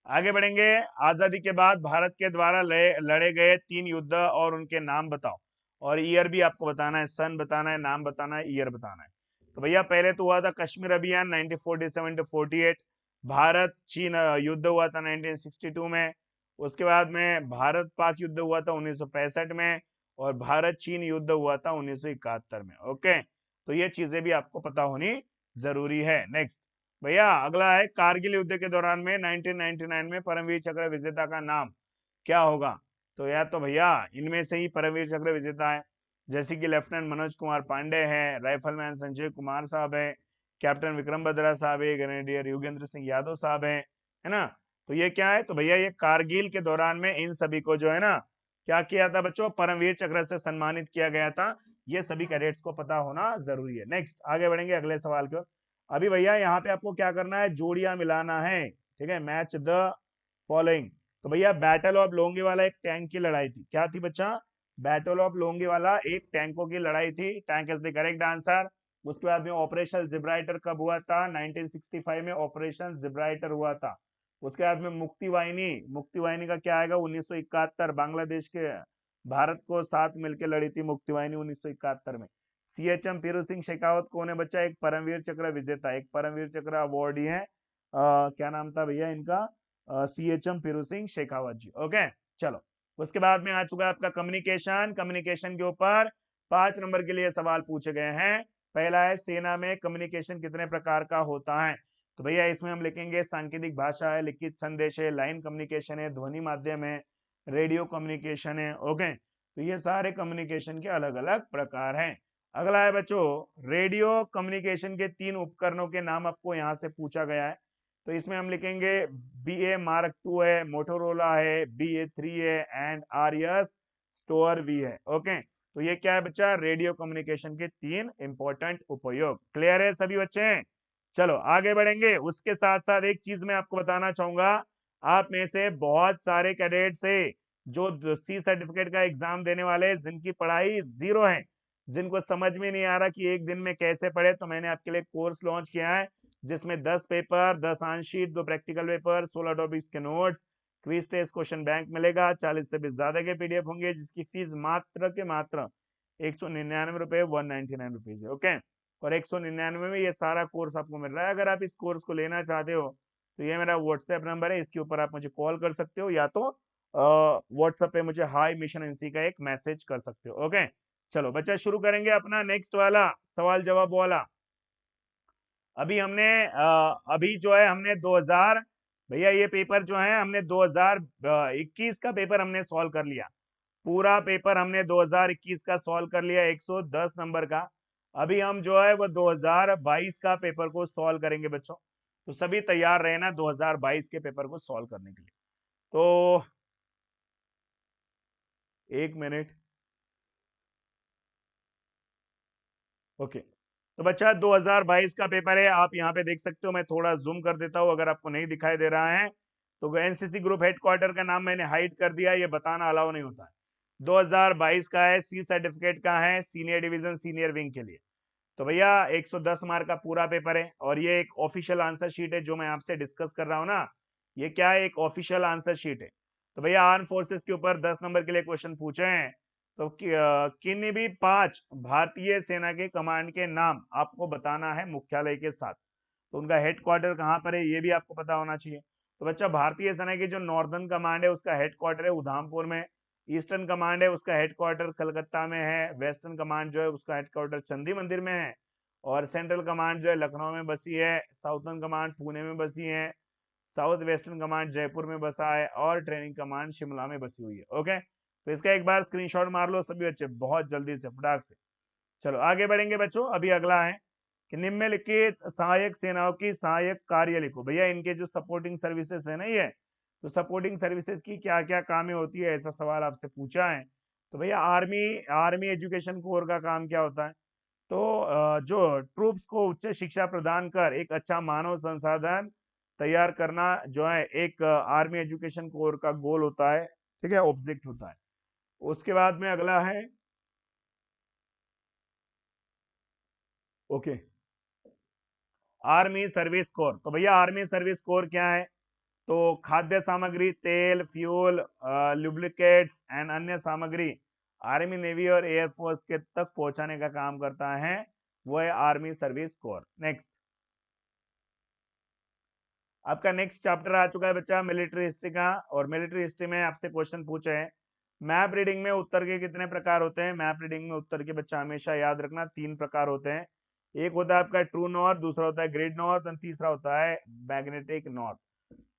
आगे बढ़ेंगे। आजादी के बाद भारत के द्वारा लड़े गए 3 युद्ध और उनके नाम बताओ, और ईयर भी आपको बताना है, सन बताना है, नाम बताना है, ईयर बताना है। तो भैया पहले तो हुआ था कश्मीर अभियान 1947 टू 48, भारत चीन युद्ध हुआ था 1962 में, उसके बाद में भारत पाक युद्ध हुआ था 1965 में, और भारत चीन युद्ध हुआ था 1971 में। ओके, तो ये चीजें भी आपको पता होनी जरूरी है। नेक्स्ट भैया अगला है, कारगिल युद्ध के दौरान में 1999 में परमवीर चक्र विजेता का नाम क्या होगा? तो या तो भैया इनमें से ही परमवीर चक्र विजेता है, जैसे कि लेफ्टिनेंट मनोज कुमार पांडे है, राइफलमैन संजय कुमार साहब है, कैप्टन विक्रम बत्रा साहब है, ग्रेनेडियर योगेंद्र सिंह यादव साहब है ना। तो ये क्या है? तो भैया ये कारगिल के दौरान में इन सभी को जो है ना क्या किया था बच्चों? परमवीर चक्र से सम्मानित किया गया था। ये सभी कैडेट्स को पता होना जरूरी है। नेक्स्ट आगे बढ़ेंगे अगले सवाल की ओर। अभी भैया यहाँ पे आपको क्या करना है? जोड़ियां मिलाना है। ठीक है, मैच द फॉलोइंग। तो भैया बैटल ऑफ लोंगेवाला एक टैंक की लड़ाई थी, क्या थी बच्चा? बैटल ऑफ लोंगेवाला एक टैंकों की लड़ाई थी, tank is the correct answer. उसके बाद में ऑपरेशन जिब्राल्टर कब हुआ था? 1965 में ऑपरेशन जिब्राल्टर हुआ था। उसके बाद में मुक्ति वाहिनी, मुक्ति वाहिनी का क्या आएगा? 1971, बांग्लादेश के भारत को साथ मिलकर लड़ी थी मुक्ति वाहिनी 1971 में। सीएचएम पीरू सिंह शेखावत कौन है बच्चा? एक परमवीर चक्र विजेता, एक परमवीर चक्र अवार्डी है। क्या नाम था भैया इनका? सीएचएम पीरू सिंह शेखावत जी। ओके, चलो उसके बाद में आ चुका है आपका कम्युनिकेशन। कम्युनिकेशन के ऊपर 5 नंबर के लिए सवाल पूछे गए हैं। पहला है, सेना में कम्युनिकेशन कितने प्रकार का होता है? तो भैया इसमें हम लिखेंगे सांकेतिक भाषा है, लिखित संदेश है, लाइन कम्युनिकेशन है, ध्वनि माध्यम है, रेडियो कम्युनिकेशन है। ओके, तो ये सारे कम्युनिकेशन के अलग अलग प्रकार हैं। अगला है बच्चों, रेडियो कम्युनिकेशन के 3 उपकरणों के नाम आपको यहाँ से पूछा गया है। तो इसमें हम लिखेंगे BA Mark II है, मोटोरोला है, BA3 है एंड आरएस स्टोर वी है। ओके, तो ये क्या है बच्चा? रेडियो कम्युनिकेशन के 3 इंपॉर्टेंट उपयोग। क्लियर है सभी बच्चे? चलो आगे बढ़ेंगे। उसके साथ साथ एक चीज मैं आपको बताना चाहूंगा, आप में से बहुत सारे कैडेट्स है जो सी सर्टिफिकेट का एग्जाम देने वाले, जिनकी पढ़ाई जीरो है, जिनको समझ में नहीं आ रहा कि एक दिन में कैसे पढ़े, तो मैंने आपके लिए कोर्स लॉन्च किया है जिसमें 10 paper, 10 answer sheet, 2 practical paper, 16 topics के notes, quiz test, question bank मिलेगा, 40 से भी ज्यादा के पीडीएफ होंगे, जिसकी फीस मात्र के मात्र 199 रुपए, 199 रुपीज है। ओके, और 199 में ये सारा कोर्स आपको मिल रहा है। अगर आप इस कोर्स को लेना चाहते हो तो ये मेरा व्हाट्सएप नंबर है, इसके ऊपर आप मुझे कॉल कर सकते हो, या तो व्हाट्सएप पे मुझे हाई मिशन एनसी का एक मैसेज कर सकते हो। ओके, चलो बच्चा शुरू करेंगे अपना नेक्स्ट वाला सवाल जवाब वाला। अभी हमने अभी जो है हमने 2000 भैया ये पेपर जो है हमने 2021 का पेपर हमने सॉल्व कर लिया। पूरा पेपर हमने 2021 का सॉल्व कर लिया, 110 नंबर का। अभी हम जो है वो 2022 का पेपर को सॉल्व करेंगे बच्चों। तो सभी तैयार रहे ना 2022 के पेपर को सॉल्व करने के लिए। तो एक मिनट। ओके, तो बच्चा 2022 का पेपर है, आप यहाँ पे देख सकते हो। मैं थोड़ा जूम कर देता हूँ अगर आपको नहीं दिखाई दे रहा है तो। एनसीसी ग्रुप हेडक्वार्टर का नाम मैंने हाइड कर दिया, ये बताना अलाउ नहीं होता है। 2022 का है, सी सर्टिफिकेट का है, सीनियर डिवीजन सीनियर विंग के लिए। तो भैया 110 मार्क का पूरा पेपर है, और ये एक ऑफिशियल आंसर शीट है जो मैं आपसे डिस्कस कर रहा हूँ ना। ये क्या है, एक ऑफिशियल आंसर शीट है। तो भैया आर्म फोर्सेस के ऊपर 10 नंबर के लिए क्वेश्चन पूछे हैं। तो किन्हीं भी 5 भारतीय सेना के कमांड के नाम आपको बताना है मुख्यालय के साथ। तो उनका हेडक्वार्टर कहाँ पर है ये भी आपको पता होना चाहिए। तो बच्चा भारतीय सेना की जो नॉर्दर्न कमांड है उसका हेडक्वार्टर है उधमपुर में। ईस्टर्न कमांड है उसका हेडक्वार्टर कलकत्ता में है। वेस्टर्न कमांड जो है उसका हेडक्वार्टर चंदी मंदिर में है। और सेंट्रल कमांड जो है लखनऊ में बसी है। साउथर्न कमांड पुणे में बसी है। साउथ वेस्टर्न कमांड जयपुर में बसा है, और ट्रेनिंग कमांड शिमला में बसी हुई है। ओके, तो इसका एक बार स्क्रीनशॉट मार लो सभी बच्चे, बहुत जल्दी से फटाक से। चलो आगे बढ़ेंगे बच्चों। अभी अगला है कि निम्नलिखित सहायक सेनाओं की सहायक कार्य लिखो। भैया इनके जो सपोर्टिंग सर्विसेज है ना ये, तो सपोर्टिंग सर्विसेज की क्या क्या कामें होती है, ऐसा सवाल आपसे पूछा है। तो भैया आर्मी आर्मी एजुकेशन कोर का काम क्या होता है। तो जो ट्रूप्स को उच्च शिक्षा प्रदान कर एक अच्छा मानव संसाधन तैयार करना जो है एक आर्मी एजुकेशन कोर का गोल होता है, ठीक है, ऑब्जेक्ट होता है। उसके बाद में अगला है, ओके, आर्मी सर्विस कोर। तो भैया आर्मी सर्विस कोर क्या है, तो खाद्य सामग्री, तेल, फ्यूल, लुब्रिकेट्स एंड अन्य सामग्री आर्मी, नेवी और एयरफोर्स के तक पहुंचाने का काम करता है, वो है आर्मी सर्विस कोर। नेक्स्ट, आपका नेक्स्ट चैप्टर आ चुका है बच्चा मिलिट्री हिस्ट्री का। और मिलिट्री हिस्ट्री में आपसे क्वेश्चन पूछे हैं, मैप रीडिंग में उत्तर के कितने प्रकार होते हैं। मैप रीडिंग में उत्तर के बच्चा हमेशा याद रखना 3 प्रकार होते हैं। एक होता है आपका ट्रू नॉर्थ, दूसरा होता है ग्रिड नॉर्थ, और तीसरा होता है magnetic north.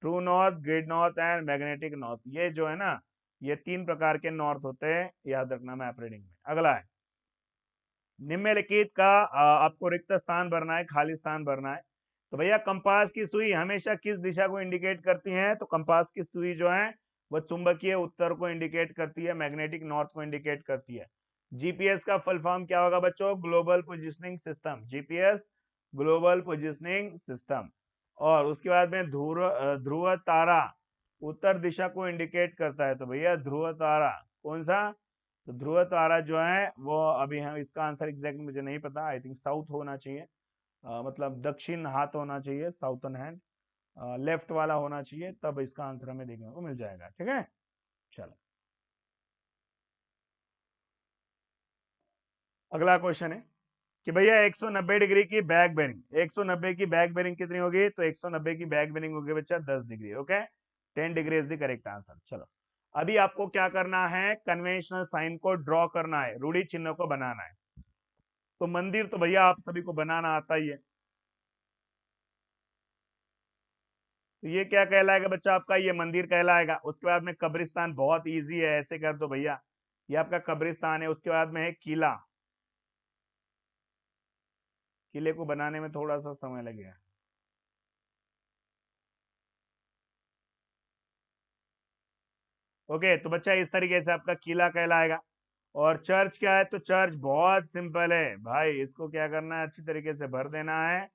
True north, grid north and magnetic north, ये जो है ना, ये 3 प्रकार के नॉर्थ होते हैं, याद रखना मैप रीडिंग में। अगला है, निम्नलिखित का आपको रिक्त स्थान भरना है, खाली स्थान भरना है। तो भैया कंपास की सुई हमेशा किस दिशा को इंडिकेट करती है, तो कंपास की सुई जो है वह चुंबकीय उत्तर को इंडिकेट करती है, मैग्नेटिक नॉर्थ को इंडिकेट करती है। जीपीएस का फुल फॉर्म क्या होगा बच्चों, global positioning system, GPS global positioning system. और उसके बाद में ध्रुव तारा उत्तर दिशा को इंडिकेट करता है। तो भैया ध्रुव तारा कौन सा, तो ध्रुव तारा जो है वो, अभी हम इसका आंसर एग्जैक्ट मुझे नहीं पता, आई थिंक साउथ होना चाहिए, मतलब दक्षिण हाथ होना चाहिए, साउथर्न हैंड, लेफ्ट वाला होना चाहिए, तब इसका आंसर हमें देखने को मिल जाएगा। ठीक है, चलो अगला क्वेश्चन है कि भैया 190 डिग्री की बैक बेरिंग, 190 की बैक बेरिंग कितनी होगी, तो 190 की बैक बेरिंग होगी बच्चा 10 degree. Okay, 10 degree is the correct answer. चलो अभी आपको क्या करना है, कन्वेंशनल साइन को ड्रॉ करना है, रूढ़ी चिन्ह को बनाना है। तो मंदिर तो भैया आप सभी को बनाना आता ही है। तो ये क्या कहलाएगा बच्चा आपका, ये मंदिर कहलाएगा। उसके बाद में कब्रिस्तान, बहुत इजी है, ऐसे कर दो भैया, ये आपका कब्रिस्तान है। उसके बाद में है किला, किले को बनाने में थोड़ा सा समय लगेगा। ओके, तो बच्चा इस तरीके से आपका किला कहलाएगा। और चर्च क्या है, तो चर्च बहुत सिंपल है भाई, इसको क्या करना है, अच्छी तरीके से भर देना है।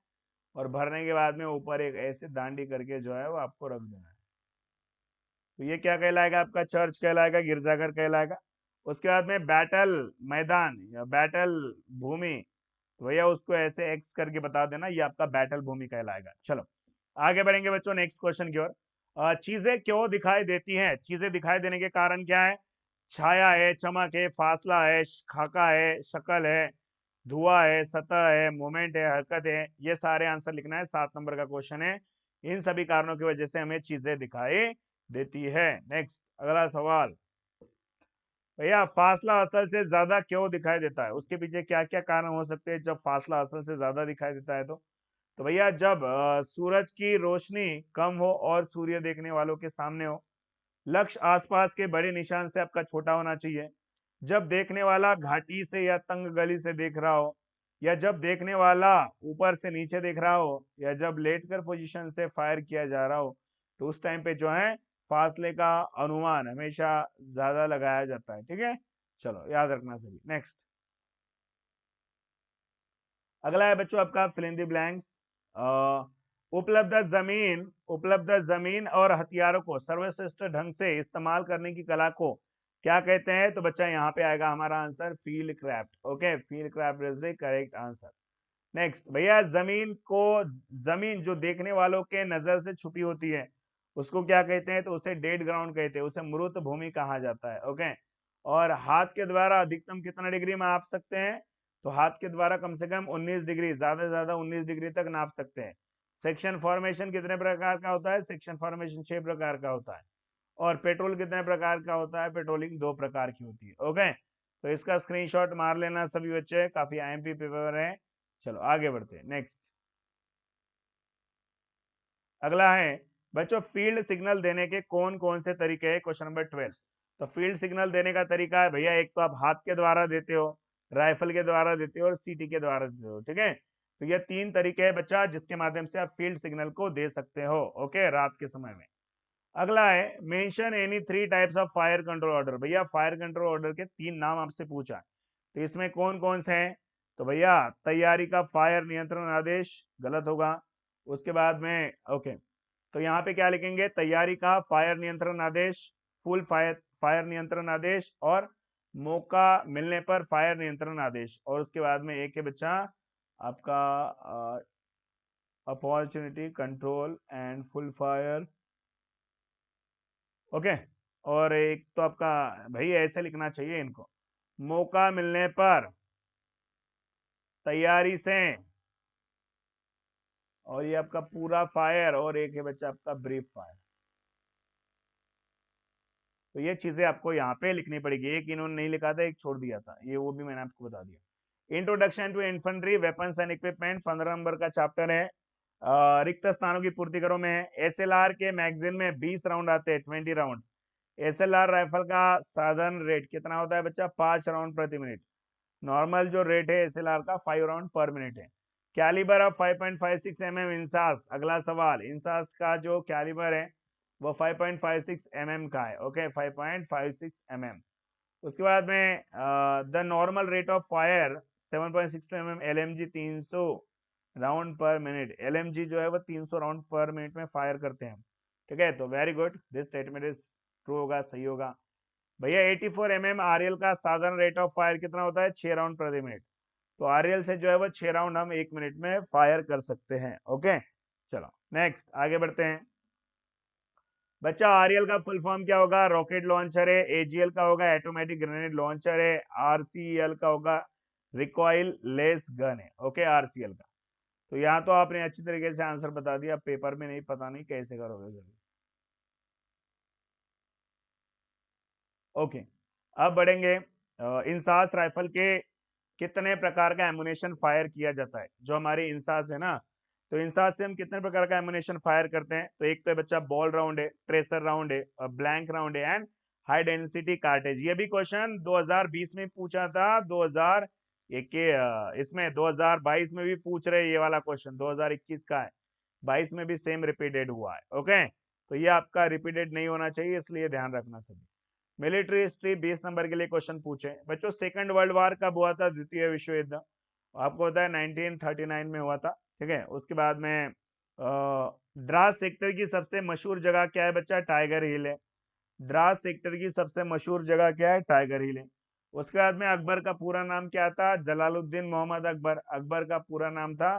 और भरने के बाद में ऊपर एक ऐसे दांडी करके जो है वो आपको रख देना है। तो ये क्या कहलाएगा, आपका चर्च कहलाएगा, गिरजाघर कहलाएगा। उसके बाद में बैटल मैदान या बैटल भूमि, तो भैया उसको ऐसे एक्स करके बता देना, ये आपका बैटल भूमि कहलाएगा। चलो आगे बढ़ेंगे बच्चों नेक्स्ट क्वेश्चन की ओर। चीजें क्यों दिखाई देती हैं? चीजें दिखाई देने के कारण क्या है? छाया है, चमक है, फासला है, खाका है, शक्ल है, धुआं है, सतह है, मोमेंट है, हरकत है। ये सारे आंसर लिखना है, 7 नंबर का क्वेश्चन है। इन सभी कारणों की वजह से हमें चीजें दिखाई देती है। नेक्स्ट अगला सवाल, भैया फासला असल से ज्यादा क्यों दिखाई देता है? उसके पीछे क्या क्या कारण हो सकते हैं जब फासला असल से ज्यादा दिखाई देता है? तो भैया जब सूरज की रोशनी कम हो और सूर्य देखने वालों के सामने हो, लक्ष्य आसपास के बड़े निशान से आपका छोटा होना चाहिए, जब देखने वाला घाटी से या तंग गली से देख रहा हो, या जब देखने वाला ऊपर से नीचे देख रहा हो, या जब लेटकर पोजीशन से फायर किया जा रहा हो, तो उस टाइम पे जो है फासले का अनुमान हमेशा ज्यादा लगाया जाता है। ठीक है, चलो याद रखना सभी। नेक्स्ट अगला है बच्चों आपका फिल इन द ब्लैंक्स। उपलब्ध जमीन और हथियारों को सर्वश्रेष्ठ ढंग से इस्तेमाल करने की कला को क्या कहते हैं? तो बच्चा यहाँ पे आएगा हमारा answer field craft. Okay, field craft is the correct answer. Next भैया जमीन जो देखने वालों के नजर से छुपी होती है उसको क्या कहते हैं? तो उसे डेड ग्राउंड कहते हैं, उसे मृत भूमि कहा जाता है। ओके, और हाथ के द्वारा अधिकतम कितना डिग्री में नाप सकते हैं? तो हाथ के द्वारा कम से कम 19 डिग्री, ज्यादा से ज्यादा 19 डिग्री तक नाप सकते हैं। सेक्शन फॉर्मेशन कितने प्रकार का होता है? सेक्शन फॉर्मेशन 6 प्रकार का होता है। और पेट्रोल कितने प्रकार का होता है? पेट्रोलिंग 2 प्रकार की होती है। ओके, तो इसका स्क्रीनशॉट मार लेना सभी बच्चे, काफी आईएमपी पेपर है। चलो आगे बढ़ते हैं। नेक्स्ट अगला है बच्चों फील्ड सिग्नल देने के कौन कौन से तरीके हैं? Question number 12। तो फील्ड सिग्नल देने का तरीका है भैया, एक तो आप हाथ के द्वारा देते हो, राइफल के द्वारा देते हो और सीटी के द्वारा देते हो। ठीक है, तो ये 3 तरीके हैं बच्चा जिसके माध्यम से आप फील्ड सिग्नल को दे सकते हो। ओके, रात के समय में। अगला है mention any 3 types of fire control order. भैया फायर कंट्रोल ऑर्डर के 3 नाम आपसे पूछा है, तो इसमें कौन कौन से हैं? तो भैया तैयारी का फायर नियंत्रण आदेश गलत होगा। उसके बाद में ओके, तो यहाँ पे क्या लिखेंगे? तैयारी का फायर नियंत्रण आदेश, फुल फायर फायर नियंत्रण आदेश, और मौका मिलने पर फायर नियंत्रण आदेश। और उसके बाद में एक है बच्चा आपका opportunity control and full fire. Okay, और एक तो आपका भाई ऐसे लिखना चाहिए इनको, मौका मिलने पर तैयारी से, और ये आपका पूरा फायर, और एक है बच्चा आपका ब्रीफ फायर। तो ये चीजें आपको यहाँ पे लिखनी पड़ेगी। एक इन्होंने नहीं लिखा था, एक छोड़ दिया था, ये वो भी मैंने आपको बता दिया। Introduction to infantry weapons and equipment 15 नंबर का चैप्टर है। रिक्त स्थानों की पूर्ति करो में है। एसएलआर के मैगजीन में 20 राउंड आते हैं, 20 राउंड। एसएलआर राइफल का साधारण रेट कितना होता है बच्चा? 5 राउंड प्रति मिनट। नॉर्मल जो रेट है एसएलआर का 5 राउंड पर मिनट है। Calibre of 5.56 mm INSAS. अगला सवाल, इंसास का जो कैलिबर है वो 5.56 mm का है। Okay, 5.56 mm। उसके बाद में the normal rate of fire 7.62 mm LMG 300 round पर मिनट। एलएमजी जो है वो 300 राउंड पर मिनट में फायर करते हैं। ठीक है, तो very good, this statement is true होगा, सही होगा। भैया 84 mm आरएल का साधारण रेट ऑफ फायर कितना होता है? 6 राउंड प्रति मिनट। तो आरएल से जो है वो 6 राउंड हम 1 मिनट में फायर कर सकते हैं। ओके, चलो नेक्स्ट आगे बढ़ते हैं। बच्चा आरएल का फुल फॉर्म क्या होगा? रॉकेट लॉन्चर है। एजीएल का होगा ऑटोमेटिक ग्रेनेड लॉन्चर है। आरसीएल का होगा रिकॉइल लेस गन है। ओके, आरसीएल का। तो यहाँ तो आपने अच्छी तरीके से आंसर बता दिया, पेपर में नहीं, पता नहीं कैसे करोगे जरूर। ओके, अब बढ़ेंगे। इंसास राइफल के कितने प्रकार का एमुनेशन फायर किया जाता है? जो हमारी इंसास है ना, तो इंसास से हम कितने प्रकार का एमुनेशन फायर करते हैं? तो एक तो बच्चा बॉल राउंड है, ट्रेसर राउंड है, ब्लैंक राउंड है, एंड हाई डेंसिटी कार्टेज। ये भी क्वेश्चन 2020 में पूछा था, 2000 इसमें 2022 में भी पूछ रहे, ये वाला क्वेश्चन 2021 का है, 22 में भी सेम रिपीटेड हुआ है। ओके, तो ये आपका रिपीटेड नहीं होना चाहिए, इसलिए ध्यान रखना सभी। मिलिट्री हिस्ट्री 20 नंबर के लिए क्वेश्चन पूछे बच्चों। सेकंड वर्ल्ड वार कब हुआ था? द्वितीय विश्व युद्ध आपको पता है 1939 में हुआ था। ठीक है, उसके बाद में द्रास सेक्टर की सबसे मशहूर जगह क्या है बच्चा? टाइगर हिल है। द्रास सेक्टर की सबसे मशहूर जगह क्या है? टाइगर हिल है। उसके बाद में अकबर का पूरा नाम क्या था? जलालुद्दीन मोहम्मद अकबर। अकबर का पूरा नाम था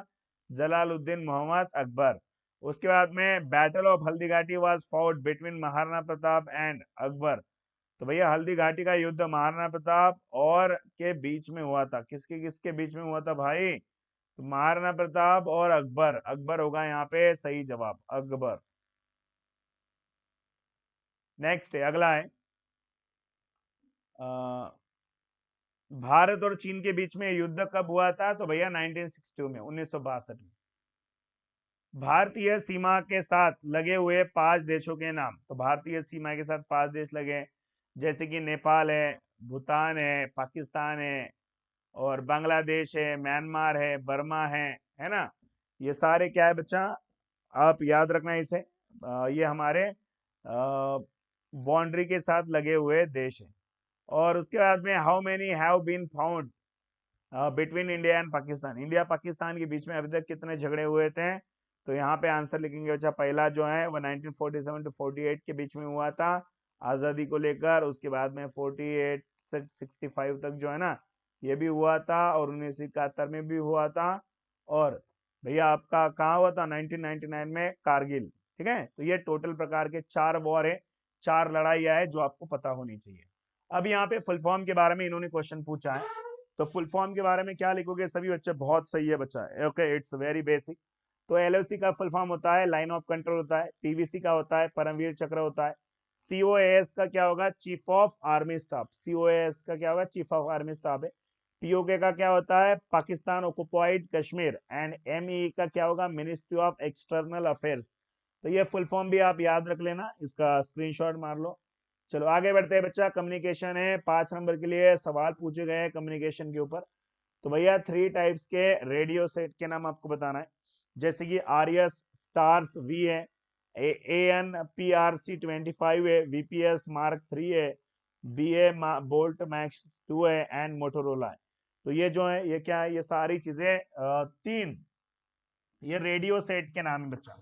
जलालुद्दीन मोहम्मद अकबर। उसके बाद में battle of Haldi Ghati was fought between Maharana Pratap and Akbar. तो भैया हल्दी घाटी का युद्ध महाराणा प्रताप और के बीच में हुआ था। किसके किसके बीच में हुआ था भाई? तो महाराणा प्रताप और अकबर। अकबर होगा यहाँ पे सही जवाब, अकबर। नेक्स्ट है, अगला है भारत और चीन के बीच में युद्ध कब हुआ था? तो भैया 1962 में, 1962 में। भारतीय सीमा के साथ लगे हुए 5 देशों के नाम। तो भारतीय सीमा के साथ 5 देश लगे, जैसे कि नेपाल है, भूटान है, पाकिस्तान है, और बांग्लादेश है, म्यांमार है, बर्मा है ना। ये सारे क्या है बच्चा? आप याद रखना इसे। ये हमारे बाउंड्री के साथ लगे हुए देश हैं। और उसके बाद में how many have been found between India and Pakistan. India Pakistan के बीच में अभी तक कितने झगड़े हुए थे? तो यहाँ पे आंसर लिखेंगे बच्चा। पहला जो है वो 1947 टू 48 के बीच में हुआ था आजादी को लेकर। उसके बाद में 48 से 65 तक जो है ना, ये भी हुआ था, और 1971 में भी हुआ था। और भैया आपका कहाँ हुआ था? 1999 में कारगिल। ठीक है, तो ये टोटल प्रकार के 4 वॉर है, 4 लड़ाइयाँ है जो आपको पता होनी चाहिए। अब यहाँ पे फुल फॉर्म के बारे में इन्होंने क्वेश्चन पूछा है, तो फुल फॉर्म के बारे में क्या लिखोगे सभी बच्चे? बहुत सही है बच्चा, ओके, इट्स वेरी बेसिक। तो एलओसी का फुल फॉर्म होता है लाइन ऑफ कंट्रोल होता है, पीवीसी का होता है परमवीर चक्र होता है, सीओएस का क्या होगा? Chief of army staff. COS का क्या होगा? चीफ ऑफ आर्मी स्टाफ है। पीओके का क्या होता है? Pakistan occupied Kashmir. And ME का क्या होगा? Ministry of external affairs. तो ये फुल फॉर्म भी आप याद रख लेना, इसका स्क्रीनशॉट मार लो। चलो आगे बढ़ते हैं बच्चा। कम्युनिकेशन है, 5 नंबर के लिए सवाल पूछे गए हैं कम्युनिकेशन के ऊपर। तो भैया 3 टाइप्स के रेडियो सेट के नाम आपको बताना है, जैसे कि आरएस स्टार्स वी है, एएन पीआरसी 25 है, वीपीएस मार्क 3 है, बीए बोल्ट मैक्स 2 है, एंड मोटोरोला है। तो ये जो है ये क्या है? ये सारी चीजें 3 ये रेडियो सेट के नाम है बच्चा।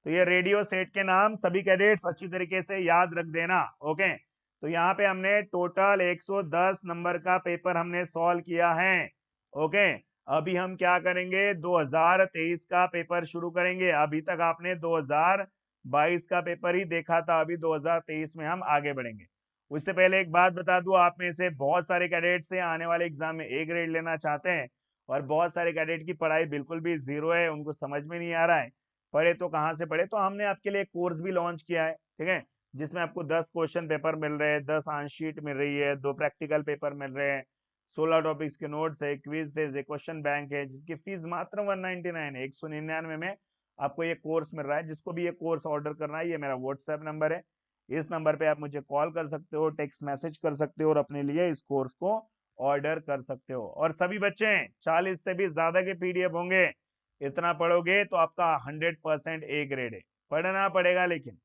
तो ये रेडियो सेट के नाम सभी कैडेट्स अच्छी तरीके से याद रख देना, ओके। तो यहाँ पे हमने टोटल 110 नंबर का पेपर हमने सॉल्व किया है, ओके। अभी हम क्या करेंगे? 2023 का पेपर शुरू करेंगे। अभी तक आपने 2022 का पेपर ही देखा था, अभी 2023 में हम आगे बढ़ेंगे। उससे पहले एक बात बता दूं, आप में से बहुत सारे कैडेट्स हैं आने वाले एग्जाम में ए ग्रेड लेना चाहते हैं, और बहुत सारे कैडेट की पढ़ाई बिल्कुल भी जीरो है, उनको समझ में नहीं आ रहा है पढ़े तो कहाँ से पढ़े। तो हमने आपके लिए कोर्स भी लॉन्च किया है, ठीक है, जिसमें आपको 10 क्वेश्चन पेपर मिल रहे हैं, 10 आंसर शीट मिल रही है, 2 प्रैक्टिकल पेपर मिल रहे हैं, 16 टॉपिक्स के नोट्स है, क्विज है, क्वेश्चन बैंक है, जिसकी फीस मात्र 199 है। 199 में आपको ये कोर्स मिल रहा है। जिसको भी ये कोर्स ऑर्डर करना है, ये मेरा व्हाट्सएप नंबर है, इस नंबर पे आप मुझे कॉल कर सकते हो, टेक्स्ट मैसेज कर सकते हो, और अपने लिए इस कोर्स को ऑर्डर कर सकते हो। और सभी बच्चे 40 से भी ज्यादा के पीडीएफ होंगे, इतना पढ़ोगे तो आपका 100% ए ग्रेड है। पढ़ना पड़ेगा, लेकिन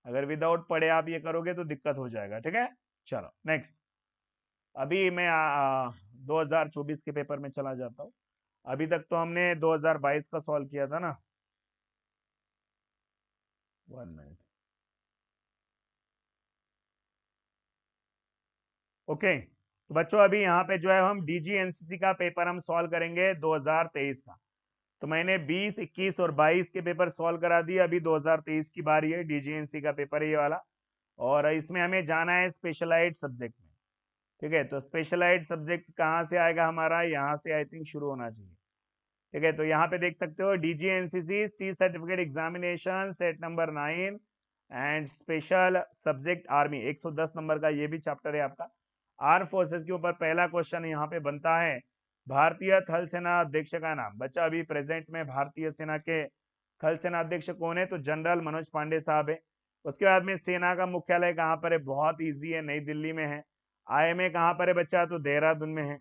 अगर विदाउट पढ़े आप ये करोगे तो दिक्कत हो जाएगा, ठीक है। चलो नेक्स्ट। अभी मैं 2024 के पेपर में चला जाता हूँ। अभी तक तो हमने 2022 का सॉल्व किया था ना। 1 मिनट, ओके। तो बच्चों अभी यहाँ पे जो है हम डीजीएनसीसी का पेपर हम सॉल्व करेंगे 2023 का। तो मैंने 20, 21 और 22 के पेपर सॉल्व करा दिए। अभी 2023 की बारी है, डीजीएनसी का पेपर है ये वाला, और इसमें हमें जाना है स्पेशलाइज्ड सब्जेक्ट में, ठीक है। तो स्पेशलाइज्ड सब्जेक्ट कहाँ से आएगा हमारा? यहाँ से आई थिंक शुरू होना चाहिए, ठीक है। तो यहाँ पे देख सकते हो DGNCC C certificate examination set number 9 and special subject army, 110 number का ये भी चैप्टर है आपका। आर्म फोर्सेस के ऊपर पहला क्वेश्चन यहाँ पे बनता है, भारतीय थल सेना अध्यक्ष का नाम। बच्चा अभी प्रेजेंट में भारतीय सेना के थल सेना अध्यक्ष कौन है? तो जनरल मनोज पांडे साहब है। उसके बाद में सेना का मुख्यालय कहाँ पर है? बहुत ईजी है, नई दिल्ली में है। आईएमए कहाँ पर है बच्चा? तो देहरादून में है।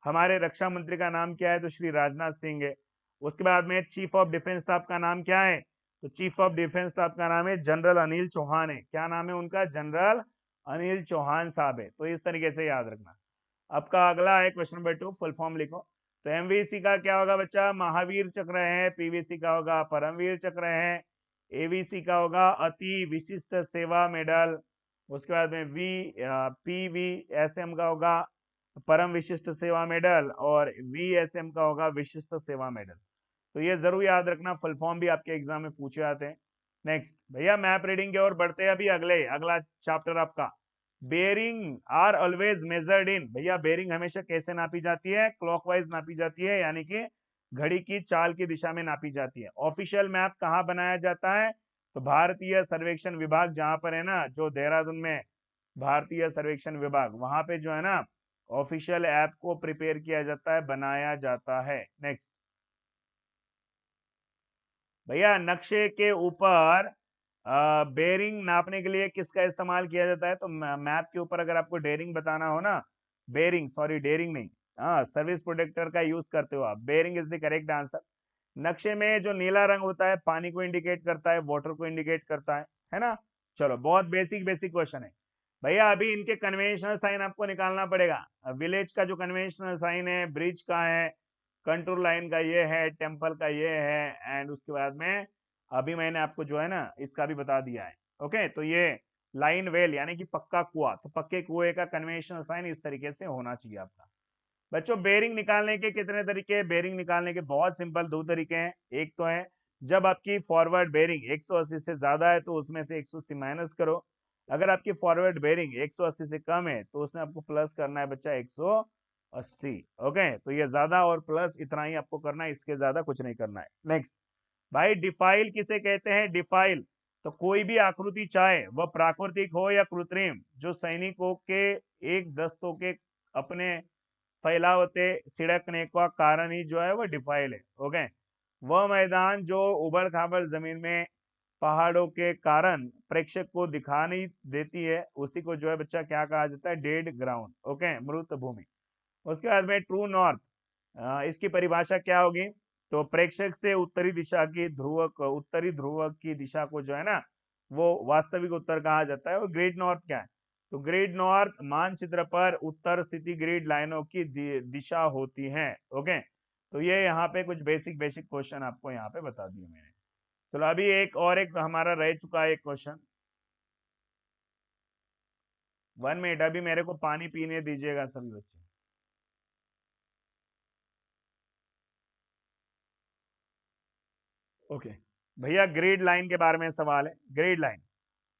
हमारे रक्षा मंत्री का नाम क्या है? तो श्री राजनाथ सिंह है। उसके बाद में चीफ ऑफ डिफेंस स्टाफ का नाम क्या है? तो चीफ ऑफ डिफेंस स्टाफ का नाम है जनरल अनिल चौहान है। क्या नाम है उनका? जनरल अनिल चौहान साहब है। तो इस तरीके से याद रखना। आपका अगला है क्वेश्चन नंबर 2, फुल फॉर्म लिखो। तो एमवीसी का क्या होगा बच्चा? महावीर चक्र है। पीवीसी का होगा परमवीर चक्र है। एवीसी का होगा अति विशिष्ट सेवा मेडल। उसके बाद में वी पीवीएसएम का होगा परम विशिष्ट सेवा मेडल, और VSM का होगा विशिष्ट सेवा मेडल। तो ये जरूर याद रखना, फुल फॉर्म भी आपके एग्जाम में पूछे जाते हैं। नेक्स्ट भैया मैप रीडिंग की ओर बढ़ते हैं। अभी अगला चैप्टर आपका bearing are always measured in. भैया बेरिंग हमेशा कैसे नापी जाती है? क्लॉकवाइज नापी जाती है, यानी कि घड़ी की चाल की दिशा में नापी जाती है। ऑफिशियल मैप कहाँ बनाया जाता है? तो भारतीय सर्वेक्षण विभाग, जहां पर है ना, जो देहरादून में भारतीय सर्वेक्षण विभाग, वहां पे जो है ना ऑफिशियल ऐप को प्रिपेयर किया जाता है, बनाया जाता है। नेक्स्ट भैया नक्शे के ऊपर बेरिंग नापने के लिए किसका इस्तेमाल किया जाता है? तो मैप के ऊपर अगर आपको डेरिंग बताना हो ना, बेरिंग, सॉरी डेरिंग नहीं, हाँ सर्विस प्रोटेक्टर का यूज करते हो आप। Bearing is the correct answer. नक्शे में जो नीला रंग होता है पानी को इंडिकेट करता है, वाटर को इंडिकेट करता है ना। चलो बहुत बेसिक बेसिक क्वेश्चन है भैया। अभी इनके कन्वेंशनल साइन आपको निकालना पड़ेगा। विलेज का जो कन्वेंशनल साइन है, ब्रिज का है, कंट्रोल लाइन का ये है, टेम्पल का ये है, एंड उसके बाद में अभी मैंने आपको जो है ना इसका भी बता दिया है। ओके, तो ये लाइन वेल यानी कि पक्का कुआं, तो पक्के कुएं का कन्वेंशनल साइन इस तरीके से होना चाहिए आपका। बच्चों बेरिंग निकालने के कितने तरीके? बेरिंग निकालने के बहुत सिंपल दो तरीके हैं। एक तो है जब आपकी फॉरवर्ड बेरिंग 180 से ज्यादा है तो उसमें से 180 माइनस करो। अगर आपकी फॉरवर्ड बेरिंग 180 से कम है तो उसमें आपको प्लस करना है बच्चा 180। ओके, तो ये ज्यादा और प्लस इतना ही आपको करना है, इसके ज्यादा कुछ नहीं करना है। नेक्स्ट भाई डिफाइल किसे कहते हैं? डिफाइल तो कोई भी आकृति, चाहे वह प्राकृतिक हो या कृत्रिम, जो सैनिकों के एक दस्तों के अपने फैलावते सिड़कने का कारण ही जो है वो डिफाइल है। ओके, वह मैदान जो उबड़ खाबड़ जमीन में पहाड़ों के कारण प्रेक्षक को दिखा नहीं देती है, उसी को जो है बच्चा क्या कहा जाता है? Dead ground. ओके, मृत भूमि। उसके बाद में ट्रू नॉर्थ, इसकी परिभाषा क्या होगी? तो प्रेक्षक से उत्तरी ध्रुव की दिशा को जो है ना वो वास्तविक उत्तर कहा जाता है। और ग्रेड नॉर्थ क्या है? तो ग्रेड नॉर्थ मानचित्र पर उत्तर स्थिति ग्रिड लाइनों की दिशा होती है। ओके, तो ये यहाँ पे कुछ बेसिक बेसिक क्वेश्चन आपको यहाँ पे बता दिए मैंने। चलो अभी एक हमारा रह चुका है एक क्वेश्चन। 1 मिनट, अभी मेरे को पानी पीने दीजिएगा सभी बच्चे। ओके भैया, ग्रिड लाइन के बारे में सवाल है। ग्रिड लाइन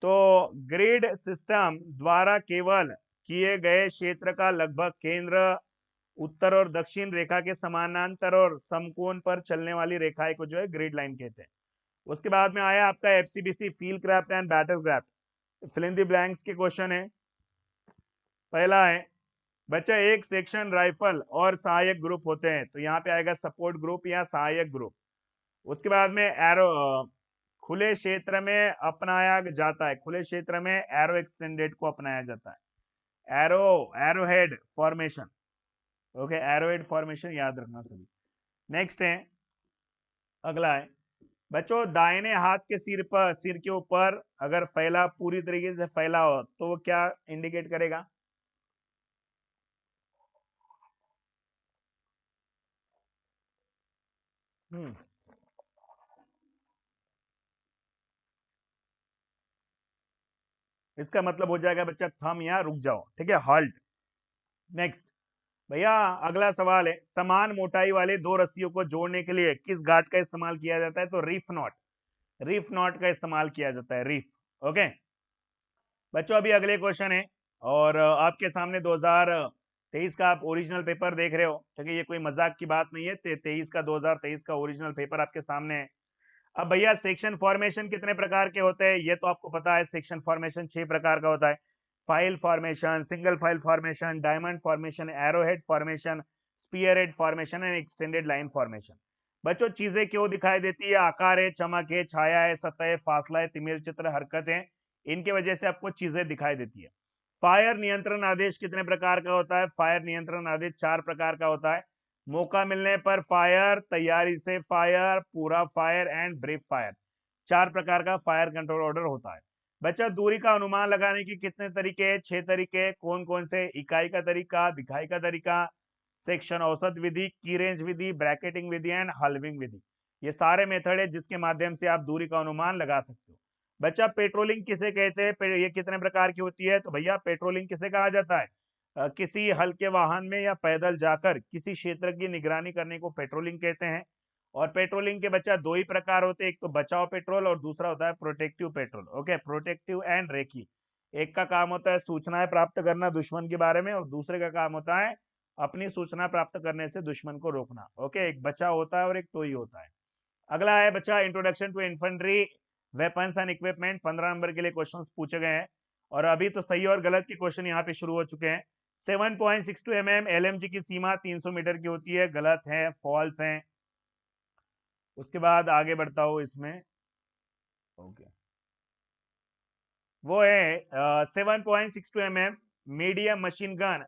तो ग्रिड सिस्टम द्वारा केवल किए गए क्षेत्र का लगभग केंद्र उत्तर और दक्षिण रेखा के समानांतर और समकोण पर चलने वाली रेखाएं को जो है ग्रिड लाइन कहते हैं। उसके बाद में आया आपका FCBC field craft and battle craft. Fill in the blanks के क्वेश्चन है। पहला है बच्चा, एक सेक्शन राइफल और सहायक ग्रुप होते हैं, तो यहाँ पे आएगा सपोर्ट ग्रुप या सहायक ग्रुप। उसके बाद में एरो खुले क्षेत्र में अपनाया जाता है, खुले क्षेत्र में एरो एक्सटेंडेड को अपनाया जाता है। Arrowhead formation. Okay, arrowhead formation याद रखना सभी। नेक्स्ट है, अगला है बच्चों, दाहिने हाथ के सिर के ऊपर अगर फैला, पूरी तरीके से फैला हो तो वो क्या इंडिकेट करेगा? हम्म इसका मतलब हो जाएगा बच्चा थम या रुक जाओ। ठीक है, हॉल्ट। नेक्स्ट भैया, अगला सवाल है, समान मोटाई वाले दो रस्सियों को जोड़ने के लिए किस गांठ का इस्तेमाल किया जाता है? तो रीफ नॉट, रीफ नॉट का इस्तेमाल किया जाता है, रीफ। ओके बच्चों, अभी अगले क्वेश्चन है, और आपके सामने 2023 का आप ओरिजिनल पेपर देख रहे हो। ठीक है, ये कोई मजाक की बात नहीं है। 2023 का ओरिजिनल पेपर आपके सामने है। अब भैया सेक्शन फॉर्मेशन कितने प्रकार के होते हैं? ये तो आपको पता है, सेक्शन फॉर्मेशन 6 प्रकार का होता है। File formation, single file formation, diamond formation, arrowhead formation, spearhead formation and extended line formation. बच्चों चीजें क्यों दिखाई देती है? आकार है, चमक है, छाया है, सतह है, फासला है, तिमिर चित्र, हरकत है, इनके वजह से आपको चीजें दिखाई देती है। फायर नियंत्रण आदेश कितने प्रकार का होता है? फायर नियंत्रण आदेश 4 प्रकार का होता है। मौका मिलने पर फायर, तैयारी से फायर, पूरा फायर एंड ब्रीफ फायर। 4 प्रकार का फायर कंट्रोल ऑर्डर होता है। बच्चा दूरी का अनुमान लगाने की कितने तरीके हैं? 6 तरीके। कौन कौन से? इकाई का तरीका, दिखाई का तरीका, सेक्शन औसत विधि, की रेंज विधि, ब्रैकेटिंग विधि एंड हल्विंग विधि। ये सारे मेथड है जिसके माध्यम से आप दूरी का अनुमान लगा सकते हो। बच्चा पेट्रोलिंग किसे कहते हैं? ये कितने प्रकार की होती है? तो भैया पेट्रोलिंग किसे कहा जाता है? किसी हल्के वाहन में या पैदल जाकर किसी क्षेत्र की निगरानी करने को पेट्रोलिंग कहते हैं। और पेट्रोलिंग के बच्चा दो ही प्रकार होते हैं, एक तो बचाव पेट्रोल और दूसरा होता है protective patrol. Okay, protective and recce. एक का काम होता है सूचनाएं प्राप्त करना दुश्मन के बारे में, और दूसरे का काम होता है अपनी सूचना प्राप्त करने से दुश्मन को रोकना। ओके, एक बचाव होता है और एक टोई होता है। अगला है बच्चा introduction to infantry weapons and equipment. 15 नंबर के लिए क्वेश्चन पूछे गए हैं और अभी तो सही और गलत के क्वेश्चन यहाँ पे शुरू हो चुके हैं। 7.62 mm LMG की सीमा 300 मीटर की होती है, गलत है, फॉल्स है। उसके बाद आगे बढ़ता हूं इसमें। ओके, वो है 7.62 mm मीडियम मशीन गन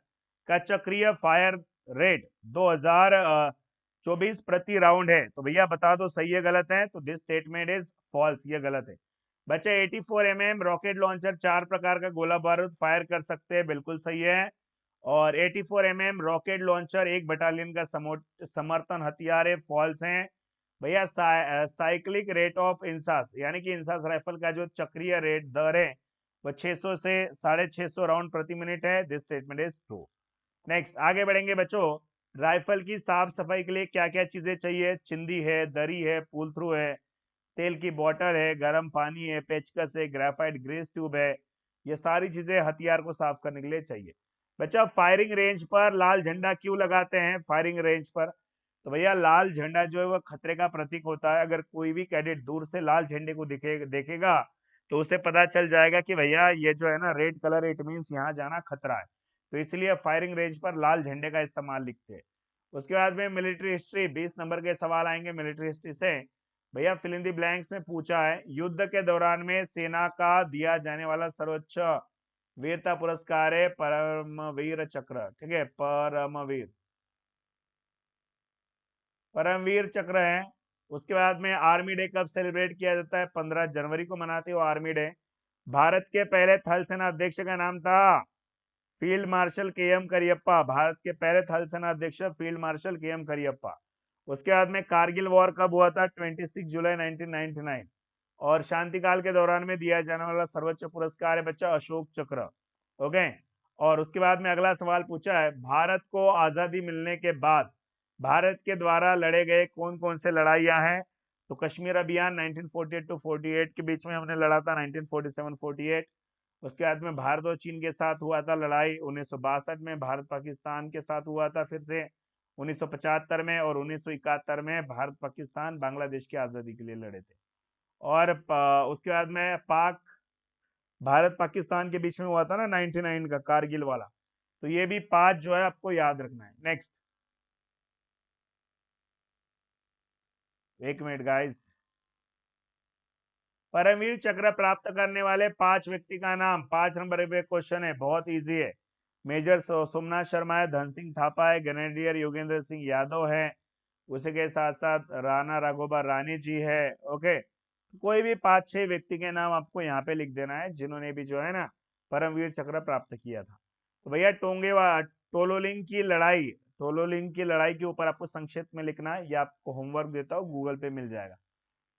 का चक्रीय फायर रेट 2024 प्रति राउंड है। तो भैया बता दो सही है गलत है। तो दिस स्टेटमेंट इज फॉल्स, ये गलत है। बच्चे 84 mm रॉकेट लॉन्चर 4 प्रकार का गोला बारूद फायर कर सकते हैं, बिल्कुल सही है। और 84 mm रॉकेट लॉन्चर एक बटालियन का समर्थन हथियार है, फॉल्स है। भैया साइक्लिक रेट ऑफ इंसास यानी कि इंसास राइफल का जो चक्रीय रेट दर है वो 600 से 650 राउंड प्रति मिनट है। This statement is true. Next आगे बढ़ेंगे बच्चों। राइफल की साफ सफाई के लिए क्या क्या चीजें चाहिए? चिंदी है, दरी है, पुल थ्रू है, तेल की बोतल है, गर्म पानी है, पेचकस है, ग्रेफाइट ग्रीस ट्यूब है। ये सारी चीजें हथियार को साफ करने के लिए चाहिए। बच्चा फायरिंग रेंज पर लाल झंडा क्यों लगाते हैं? फायरिंग रेंज पर तो भैया लाल झंडा जो है वो खतरे का प्रतीक होता है। अगर कोई भी कैडेट दूर से लाल झंडे को देखेगा तो उसे पता चल जाएगा कि भैया ये जो है ना रेड कलर, इट मीन्स यहाँ जाना खतरा है। तो इसलिए फायरिंग रेंज पर लाल झंडे का इस्तेमाल लिखते हैं। उसके बाद में मिलिट्री हिस्ट्री 20 नंबर के सवाल आएंगे मिलिट्री हिस्ट्री से। भैया फिल इन द ब्लैंक्स में पूछा है युद्ध के दौरान में सेना का दिया जाने वाला सर्वोच्च वीरता पुरस्कार है परमवीर चक्र। ठीक है, परमवीर चक्र है। उसके बाद में आर्मी डे कब सेलिब्रेट किया जाता है? 15 जनवरी को मनाते हो आर्मी डे। भारत के पहले थल सेना अध्यक्ष का नाम था field marshal KM. Cariappa. Bharat के पहले थल सेना अध्यक्ष फील्ड मार्शल के.एम. करियप्पा। उसके बाद में कारगिल वॉर कब हुआ था? 26 जुलाई 1999। और शांति काल के दौरान में दिया जाने वाला सर्वोच्च पुरस्कार है बच्चा अशोक चक्र। ओके, और उसके बाद में अगला सवाल पूछा है भारत को आजादी मिलने के बाद भारत के द्वारा लड़े गए कौन कौन से लड़ाइयां हैं? तो कश्मीर अभियान 1948 टू 48 के बीच में हमने लड़ा था, 1947-48। उसके बाद में भारत और चीन के साथ हुआ था लड़ाई 1962 में, भारत पाकिस्तान के साथ हुआ था फिर से 1975 में, और 1971 में भारत पाकिस्तान बांग्लादेश की आजादी के लिए लड़े थे। और उसके बाद में पाक भारत पाकिस्तान के बीच में हुआ था ना 99 का कारगिल वाला। तो ये भी 5 जो है आपको याद रखना है। नेक्स्ट, एक मिनट गाइस। परमवीर चक्र प्राप्त करने वाले 5 व्यक्ति का नाम। 5 नंबर पे क्वेश्चन है, बहुत इजी है। मेजर सोमनाथ शर्मा है, धन सिंह थापा है, ग्रेनेडियर योगेंद्र सिंह यादव है, उसी के साथ साथ राणा राघोबा रानी जी है। ओके, कोई भी 5-6 व्यक्ति के नाम आपको यहाँ पे लिख देना है जिन्होंने भी जो है ना परमवीर चक्र प्राप्त किया था। तो भैया टोलोलिंग की लड़ाई के ऊपर आपको संक्षिप्त में लिखना है, या आपको होमवर्क देता हूँ गूगल पे मिल जाएगा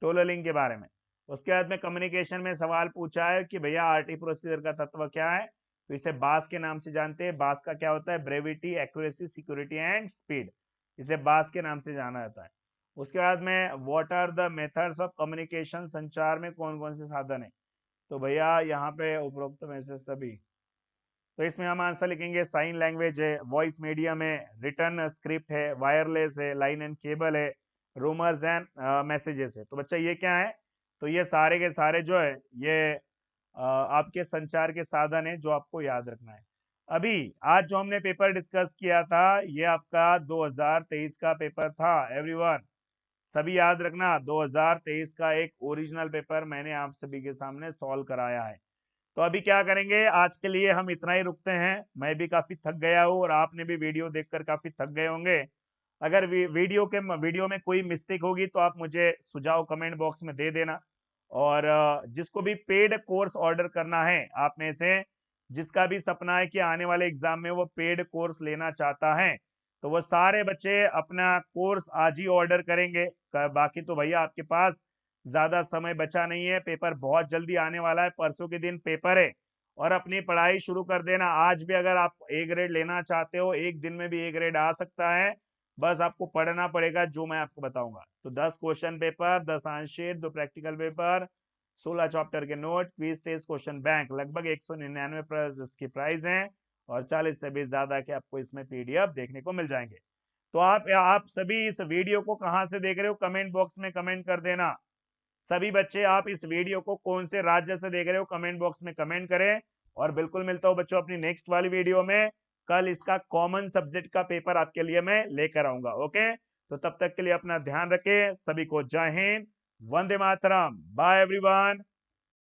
टोलोलिंग के बारे में। उसके बाद में कम्युनिकेशन में सवाल पूछा है कि भैया आरटी प्रोसीजर का तत्व क्या है? तो इसे बास के नाम से जानते हैं। बास का क्या होता है? Brevity, accuracy, security and speed. इसे बास के नाम से जाना जाता है। उसके बाद में what are the methods of communication, संचार में कौन कौन से साधन है? तो भैया यहाँ पे उपरोक्त में से सभी। तो इसमें हम आंसर लिखेंगे साइन लैंग्वेज है, वॉइस मीडियम है, रिटर्न स्क्रिप्ट है, वायरलेस है, लाइन एंड केबल है, रूमर्स एंड मैसेजेस है। तो बच्चा ये क्या है? तो ये सारे के सारे जो है ये आपके संचार के साधन है जो आपको याद रखना है। अभी आज जो हमने पेपर डिस्कस किया था ये आपका 2023 का पेपर था एवरीवन। सभी याद रखना 2023 का एक ओरिजिनल पेपर मैंने आप सभी के सामने सॉल्व कराया है। तो अभी क्या करेंगे, आज के लिए हम इतना ही रुकते हैं। मैं भी काफी थक गया हूँ और आपने भी वीडियो देखकर काफी थक गए होंगे। अगर वीडियो में कोई मिस्टेक होगी तो आप मुझे सुझाव कमेंट बॉक्स में दे देना। और जिसको भी पेड कोर्स ऑर्डर करना है आप में से, जिसका भी सपना है कि आने वाले एग्जाम में वो पेड कोर्स लेना चाहता है, तो वो सारे बच्चे अपना कोर्स आज ही ऑर्डर करेंगे। बाकी तो भैया आपके पास ज्यादा समय बचा नहीं है, पेपर बहुत जल्दी आने वाला है, परसों के दिन पेपर है। और अपनी पढ़ाई शुरू कर देना। आज भी अगर आप ए ग्रेड लेना चाहते हो, एक दिन में भी ए ग्रेड आ सकता है, बस आपको पढ़ना पड़ेगा जो मैं आपको बताऊंगा। तो 10 question paper, 10 answer, 2 practical paper, 16 chapter के note, quiz test, question bank, लगभग 199 इसकी प्राइस है और 40 से भी ज्यादा के आपको इसमें पीडीएफ देखने को मिल जाएंगे। तो आप सभी इस वीडियो को कहां से देख रहे हो, कमेंट बॉक्स में कमेंट कर देना। सभी बच्चे आप इस वीडियो को कौन से राज्य से देख रहे हो, कमेंट बॉक्स में कमेंट करें। और बिल्कुल मिलता हूं बच्चों अपनी नेक्स्ट वाली वीडियो में। कल इसका कॉमन सब्जेक्ट का पेपर आपके लिए मैं लेकर आऊंगा। ओके, तो तब तक के लिए अपना ध्यान रखें। सभी को जय हिंद, वंदे मातरम, बाय एवरीवन।